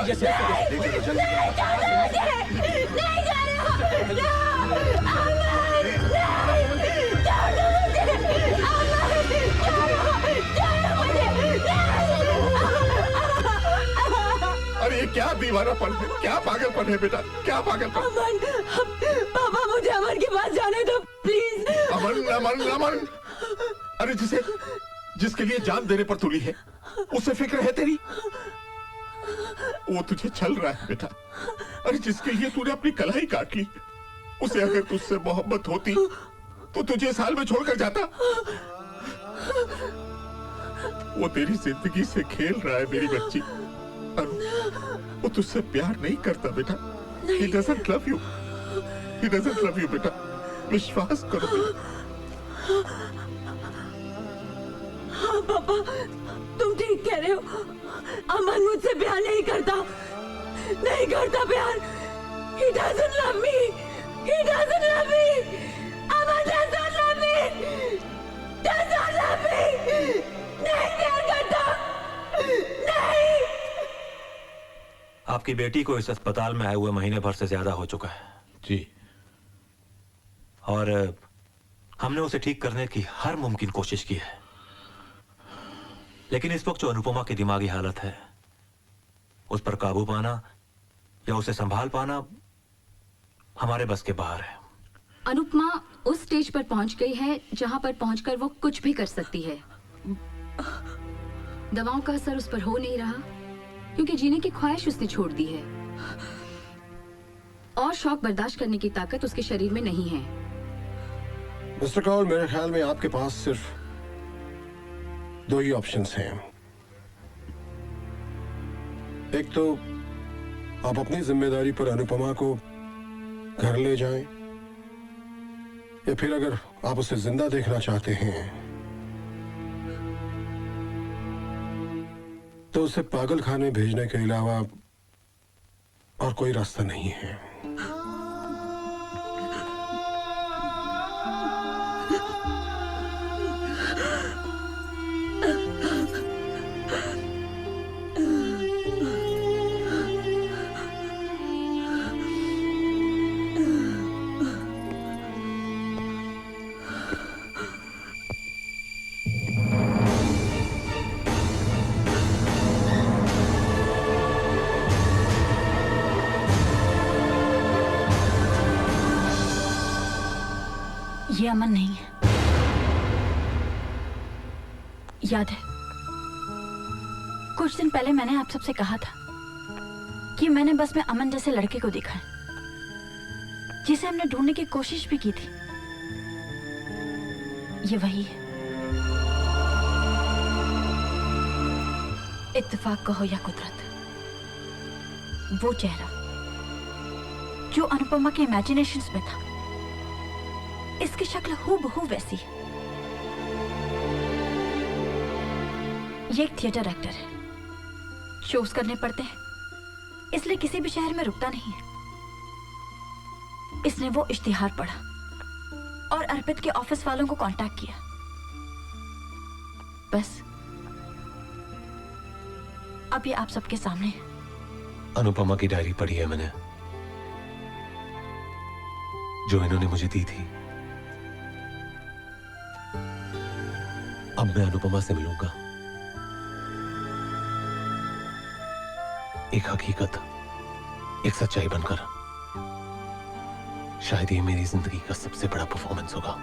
अरे ये क्या दीवानापन है, क्या पागलपन है बेटा, क्या पागलपन? अमन, पापा मुझे अमन के पास जाने दो प्लीज। अमन अमन अमन, अरे जिसके लिए जान देने पर तुली है उसे फिक्र है तेरी? वो तुझे छल रहा है बेटा। अरे जिसके लिए तूने अपनी कलाई काट ली, उसे अगर तुझसे मोहब्बत होती तो तुझे इस हाल में छोड़कर जाता। वो तेरी जिंदगी से खेल रहा है मेरी बच्ची। वो तुझसे प्यार नहीं करता बेटा। He doesn't love you. He doesn't love you बेटा। विश्वास करो बेटा। हाँ पापा, तुम ठीक कह रहे हो। अमन मुझसे प्यार नहीं करता, नहीं करता प्यार। He doesn't love me. He doesn't love me. Aman doesn't love me. Doesn't love me. नहीं प्यार करता, नहीं। आपकी बेटी को इस अस्पताल में आए हुए महीने भर से ज्यादा हो चुका है जी, और हमने उसे ठीक करने की हर मुमकिन कोशिश की है, लेकिन इस वक्त जो अनुपमा की दिमागी हालत है, उस पर काबू पाना या उसे संभाल पाना हमारे बस के बाहर है। अनुपमा उस स्टेज पर पहुंच गई है जहां पर पहुंचकर वो कुछ भी कर सकती है। दवाओं का असर उस पर हो नहीं रहा क्योंकि जीने की ख्वाहिश उसने छोड़ दी है, और शौक बर्दाश्त करने की ताकत उसके शरीर में नहीं है। मिस्टर कौल, मेरे ख्याल में आपके पास सिर्फ दो ही ऑप्शंस हैं। एक तो आप अपनी जिम्मेदारी पर अनुपमा को घर ले जाएं, या फिर अगर आप उसे जिंदा देखना चाहते हैं तो उसे पागल खाने भेजने के अलावा और कोई रास्ता नहीं है। ये अमन नहीं है। याद है कुछ दिन पहले मैंने आप सबसे कहा था कि मैंने बस में अमन जैसे लड़के को देखा है जिसे हमने ढूंढने की कोशिश भी की थी। ये वही है। इत्तेफाक कहो या कुदरत, वो चेहरा जो अनुपमा के इमेजिनेशंस में था, इसकी शक्ल हूबहू वैसी है। ये एक थिएटर एक्टर है, शोज करने पड़ते हैं इसलिए किसी भी शहर में रुकता नहीं है। इसने वो इश्तिहार पढ़ा और अर्पित के ऑफिस वालों को कांटेक्ट किया। बस अब ये आप सबके सामने है। अनुपमा की डायरी पढ़ी है मैंने, जो इन्होंने मुझे दी थी। अब मैं अनुपमा से मिलूंगा, एक हकीकत, एक सच्चाई बनकर। शायद ये मेरी जिंदगी का सबसे बड़ा परफॉर्मेंस होगा।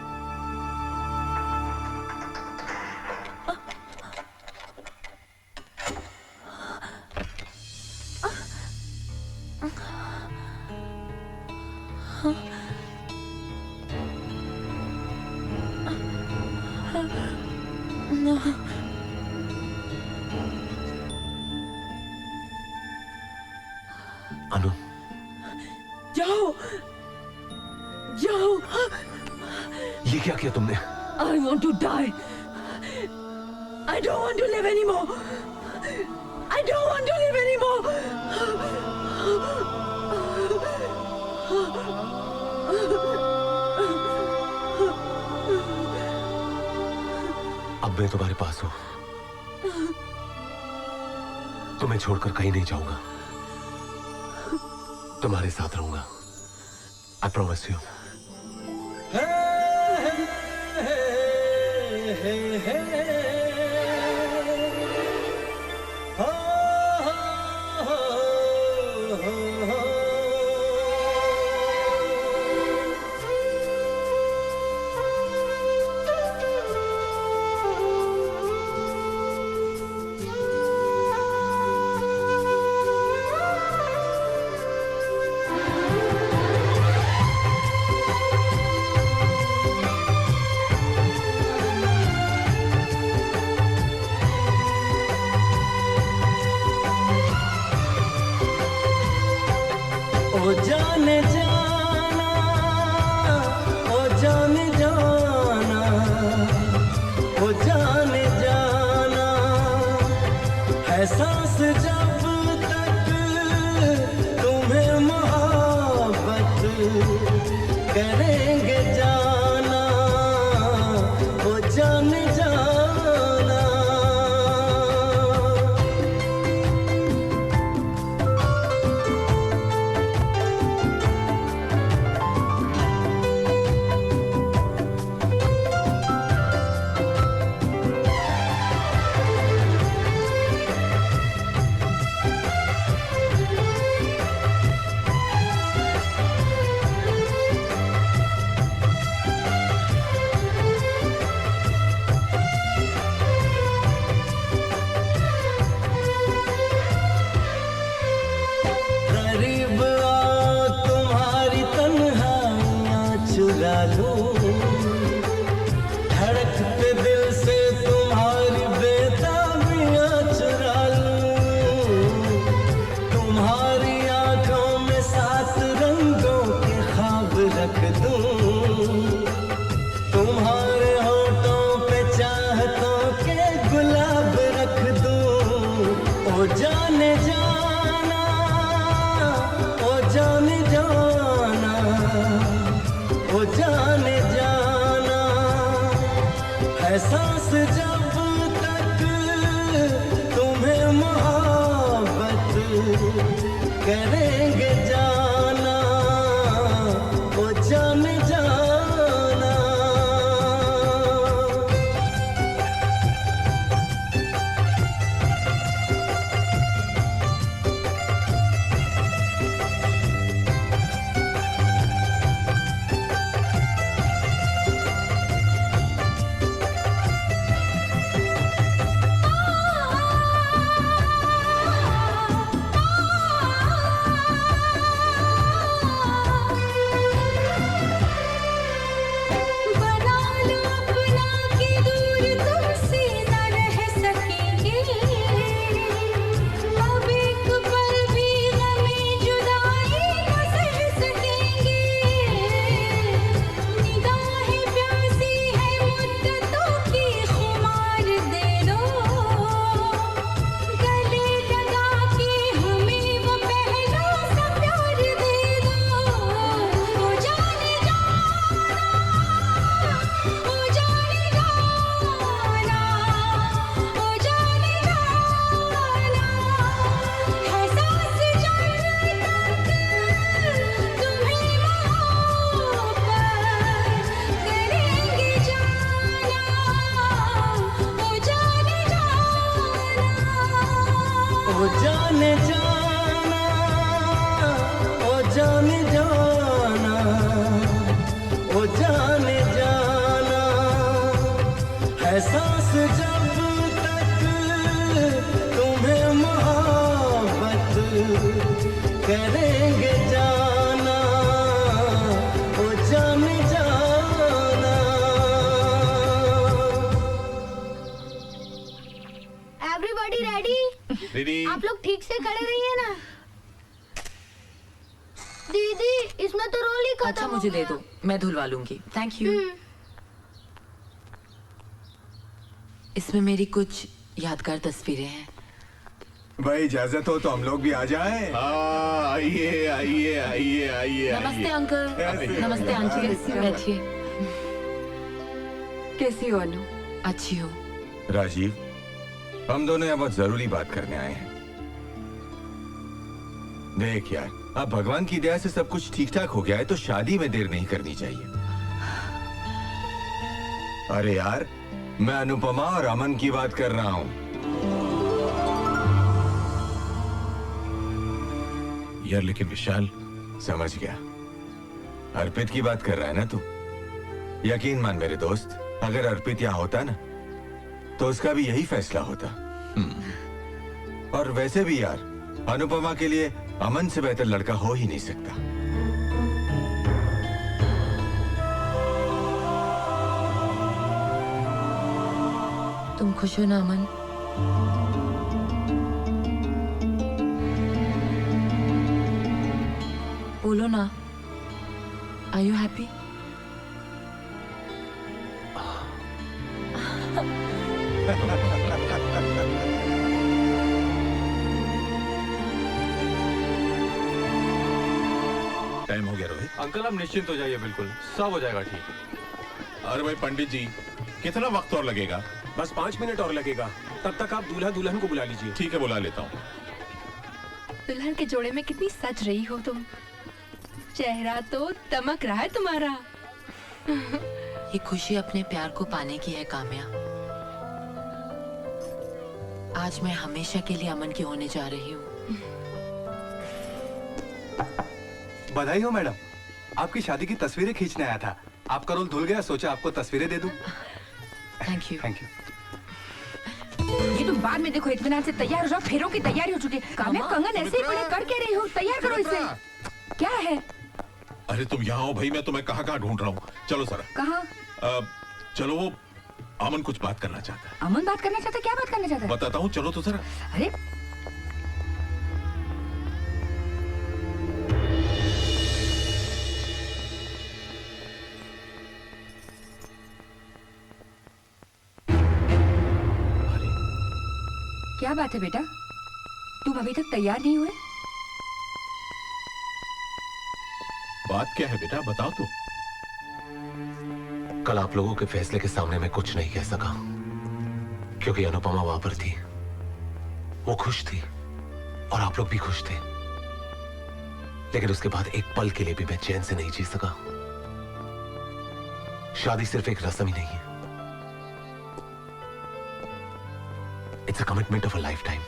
अनु, जाओ जाओ। ये क्या किया तुमने? I want to die. I don't want to live anymore. I don't want to live anymore. अब मैं तुम्हारे पास हूं, तुम्हें छोड़कर कहीं नहीं जाऊंगा, तुम्हारे साथ रहूंगा। I promise you. ओ जाने जाना, ओ जाने जाना, ओ जाने जाना, है सांस जब तक तुम्हें मोहब्बत करेंगे जाना, ओ जाने जाना। करीब आओ तुम्हारी तन्हाइयाँ चुरा लूं, धड़कते दिल से तुम्हारी बेताबियाँ चुरा लूं, तुम्हारी आंखों में 7 रंगों के ख्वाब रख दूं, तुम्हारे होठों पे चाहतों के गुलाब रख दूं। ओ जाने जाना, ओ जाने जाना, ओ जाने जाना, है सांस जब तक तुम्हें मोहब्बत करेंगे जाना, ओ जाने जाना। ओ जाने जाना, ओ जाने जाना, ओ जाने जाना, है सांस जब तक तुम्हें मोहब्बत करेंगे जाना, ओ जाने जाना। Everybody ready? रेडी। आप लोग ठीक से खड़े रहिए ना। दीदी इसमें तो रोल ही खत्म अच्छा हो मुझे दे गया। दो, मैं धुलवा लूंगी। Thank you. इसमें मेरी कुछ यादगार तस्वीरें हैं। भाई इजाजत हो तो हम लोग भी आ जाए। आइए आइए आइए आइए। नमस्ते अंकल। नमस्ते आंटी। बैठिए। कैसी हो अनु? अच्छी हो। राजीव, हम दोनों यहाँ बहुत जरूरी बात करने आए हैं। देख यार, अब भगवान की दया से सब कुछ ठीक ठाक हो गया है तो शादी में देर नहीं करनी चाहिए। अरे यार, मैं अनुपमा और अमन की बात कर रहा हूँ। यार लेकिन विशाल। समझ गया, अर्पित की बात कर रहा है ना तू? यकीन मान मेरे दोस्त, अगर अर्पित यहाँ होता ना तो उसका भी यही फैसला होता। और वैसे भी यार, अनुपमा के लिए अमन से बेहतर लड़का हो ही नहीं सकता। तुम खुश हो ना अमन? बोलो ना, आर यू हैप्पी? टाइम हो गया रोहित। अंकल आप निश्चिंत हो जाइए, बिल्कुल सब हो जाएगा ठीक। अरे भाई पंडित जी, कितना वक्त और लगेगा? बस 5 मिनट और लगेगा। तब तक आप दूल्हा दुल्हन को बुला लीजिए। ठीक है, बुला लेता हूँ। दुल्हन के जोड़े में कितनी सज रही हो तुम। चेहरा तो दमक रहा है तुम्हारा। ये खुशी अपने प्यार को पाने की है काम्या। आज मैं हमेशा के लिए अमन की होने जा रही हूँ। बधाई हो मैडम, आपकी शादी की तस्वीरें खींचने आया था। आपका रोल धुल गया, सोचा आपको तस्वीरें दे दूं। Thank you. Thank you. ये तुम बाद में देखो, इत्मीनान से तैयार हो जाओ, फेरों की तैयारी हो चुकी है। काम्या कंगन ऐसे ही पड़े, कर क्या रही हो? तैयार करो इसे। क्या है? अरे तुम यहाँ हो भाई, मैं तुम्हें कहाँ कहाँ ढूंढ रहा हूँ। चलो सर। कहाँ? चलो, वो अमन कुछ बात करना चाहता है। अमन बात करना चाहता है? क्या बात करना चाहता है? बताता हूँ, चलो तो सर। अरे क्या बात है बेटा, तुम अभी तक तैयार नहीं हुए? बात क्या है बेटा, बताओ तो। कल आप लोगों के फैसले के सामने मैं कुछ नहीं कह सका क्योंकि अनुपमा वहां पर थी। वो खुश थी और आप लोग भी खुश थे, लेकिन उसके बाद एक पल के लिए भी मैं चैन से नहीं जी सका। शादी सिर्फ एक रस्म ही नहीं है, it's a commitment of a life time.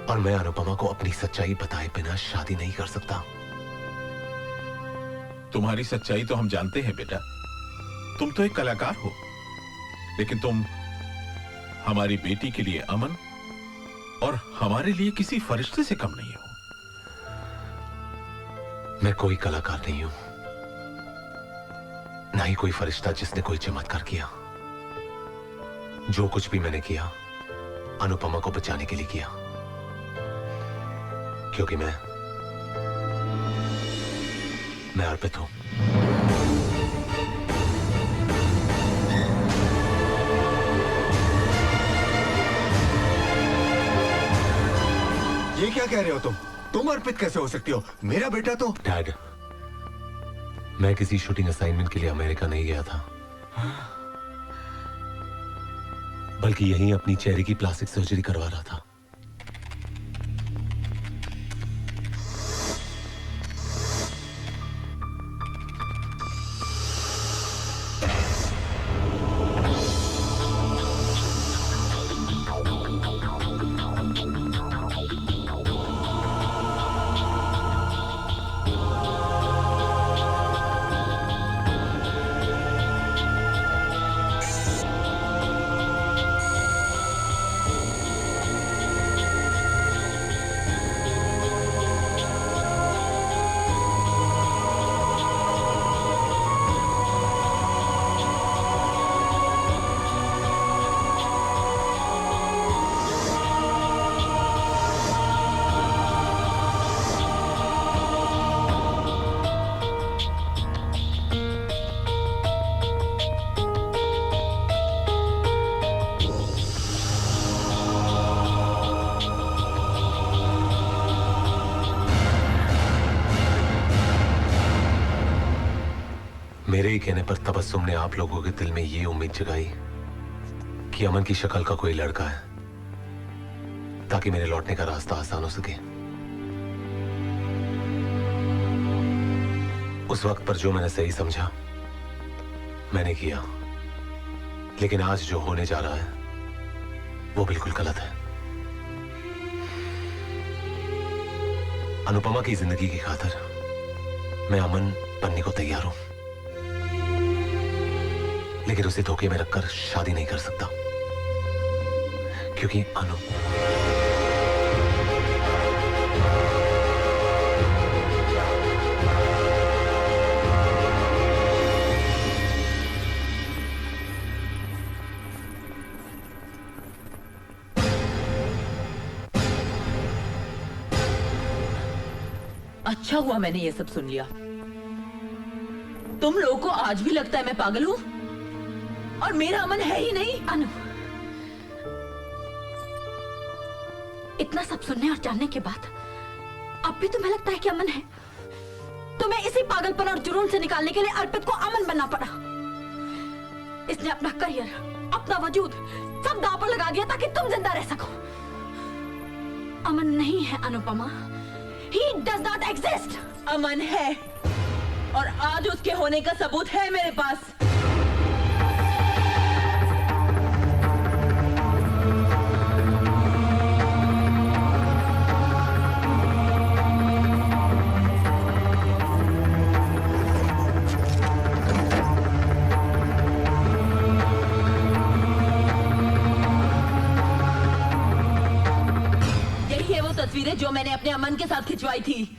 और मैं अनुपमा को अपनी सच्चाई बताए बिना शादी नहीं कर सकता। तुम्हारी सच्चाई तो हम जानते हैं बेटा, तुम तो एक कलाकार हो, लेकिन तुम हमारी बेटी के लिए अमन और हमारे लिए किसी फरिश्ते से कम नहीं हो। मैं कोई कलाकार नहीं हूं, ना ही कोई फरिश्ता जिसने कोई चमत्कार किया। जो कुछ भी मैंने किया अनुपमा को बचाने के लिए किया, क्योंकि मैं अर्पित हूं। ये क्या कह रहे हो तुम अर्पित कैसे हो सकती हो? मेरा बेटा तो। डैड, मैं किसी शूटिंग असाइनमेंट के लिए अमेरिका नहीं गया था, बल्कि यहीं अपनी चेहरे की प्लास्टिक सर्जरी करवा रहा था। मेरे ही कहने पर तबस्सुम ने आप लोगों के दिल में ये उम्मीद जगाई कि अमन की शक्ल का कोई लड़का है, ताकि मेरे लौटने का रास्ता आसान हो सके। उस वक्त पर जो मैंने सही समझा मैंने किया, लेकिन आज जो होने जा रहा है वो बिल्कुल गलत है। अनुपमा की जिंदगी की खातिर मैं अमन बनने को तैयार हूं, लेकिन उसे धोखे में रखकर शादी नहीं कर सकता, क्योंकि अनु अच्छा हुआ मैंने ये सब सुन लिया। तुम लोगों को आज भी लगता है मैं पागल हूं और मेरा अमन है ही नहीं। अनु, इतना सब सुनने और जानने के बाद अब भी तुम्हें लगता है कि अमन है? तुम्हें इसी पागलपन और जुनून से निकालने के लिए अर्पित को अमन बनना पड़ा। इसने अपना करियर, अपना वजूद सब दांव पर लगा दिया ताकि तुम जिंदा रह सको। अमन नहीं है Anupama, He does not exist. अमन है और आज उसके होने का सबूत है मेरे पास। यही है वो तस्वीरें जो मैंने अपने अमन के साथ खिंचवाई थी।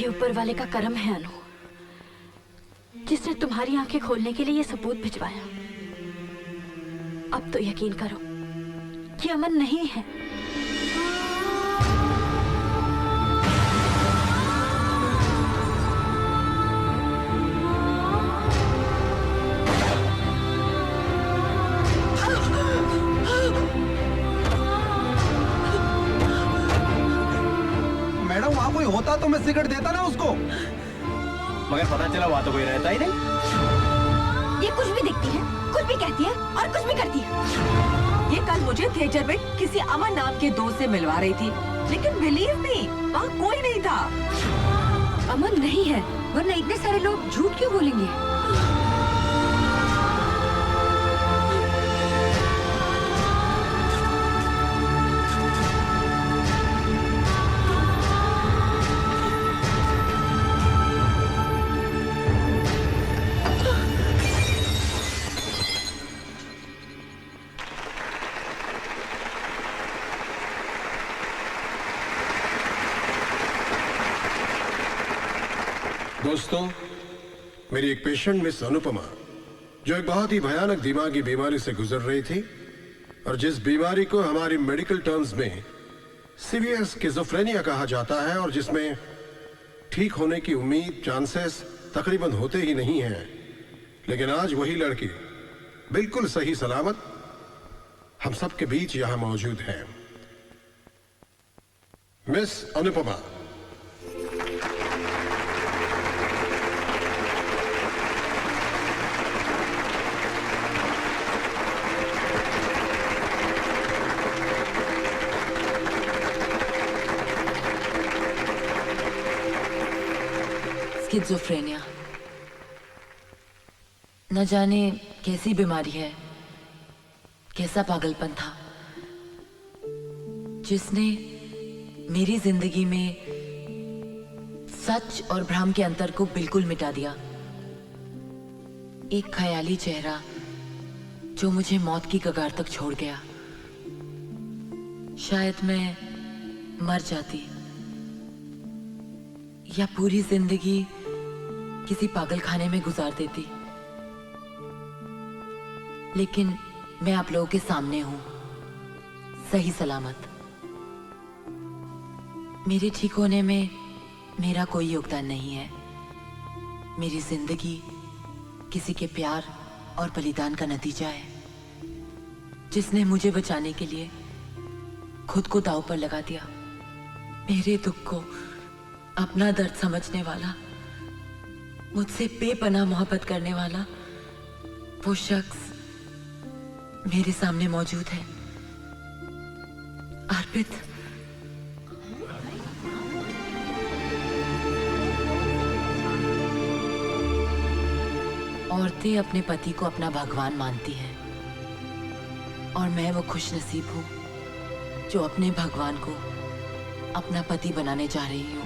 ऊपर वाले का करम है अनु, जिसने तुम्हारी आंखें खोलने के लिए ये सबूत भिजवाया। अब तो यकीन करो कि अमन नहीं है। मैडम वहाँ कोई होता तो मैं सिगरेट देता ना उसको। मगर पता चला वहाँ तो कोई रहता ही नहीं। ये कुछ भी दिखती है, कुछ भी कहती है और कुछ भी करती है। ये कल मुझे थिएटर में किसी अमन नाम के दोस्त से मिलवा रही थी, लेकिन बिलीव मी वहाँ कोई नहीं था। अमन नहीं है, वरना इतने सारे लोग झूठ क्यों बोलेंगे? दोस्तों, मेरी एक पेशेंट मिस अनुपमा, जो एक बहुत ही भयानक दिमागी बीमारी से गुजर रही थी और जिस बीमारी को हमारी मेडिकल टर्म्स में सीवियर स्किज़ोफ्रेनिया कहा जाता है और जिसमें ठीक होने की उम्मीद, चांसेस तकरीबन होते ही नहीं हैं, लेकिन आज वही लड़की बिल्कुल सही सलामत हम सबके बीच यहां मौजूद है। मिस अनुपमा। स्किज़ोफ्रेनिया न जाने कैसी बीमारी है, कैसा पागलपन था जिसने मेरी जिंदगी में सच और भ्रम के अंतर को बिल्कुल मिटा दिया। एक ख्याली चेहरा जो मुझे मौत की कगार तक छोड़ गया। शायद मैं मर जाती या पूरी जिंदगी किसी पागल खाने में गुजार देती, लेकिन मैं आप लोगों के सामने हूं, सही सलामत। मेरे ठीक होने में मेरा कोई योगदान नहीं है। मेरी जिंदगी किसी के प्यार और बलिदान का नतीजा है, जिसने मुझे बचाने के लिए खुद को दांव पर लगा दिया। मेरे दुख को अपना दर्द समझने वाला, मुझसे बेपनाह मोहब्बत करने वाला वो शख्स मेरे सामने मौजूद है। अर्पित। औरतें अपने पति को अपना भगवान मानती हैं, और मैं वो खुशनसीब हूं जो अपने भगवान को अपना पति बनाने जा रही हूं।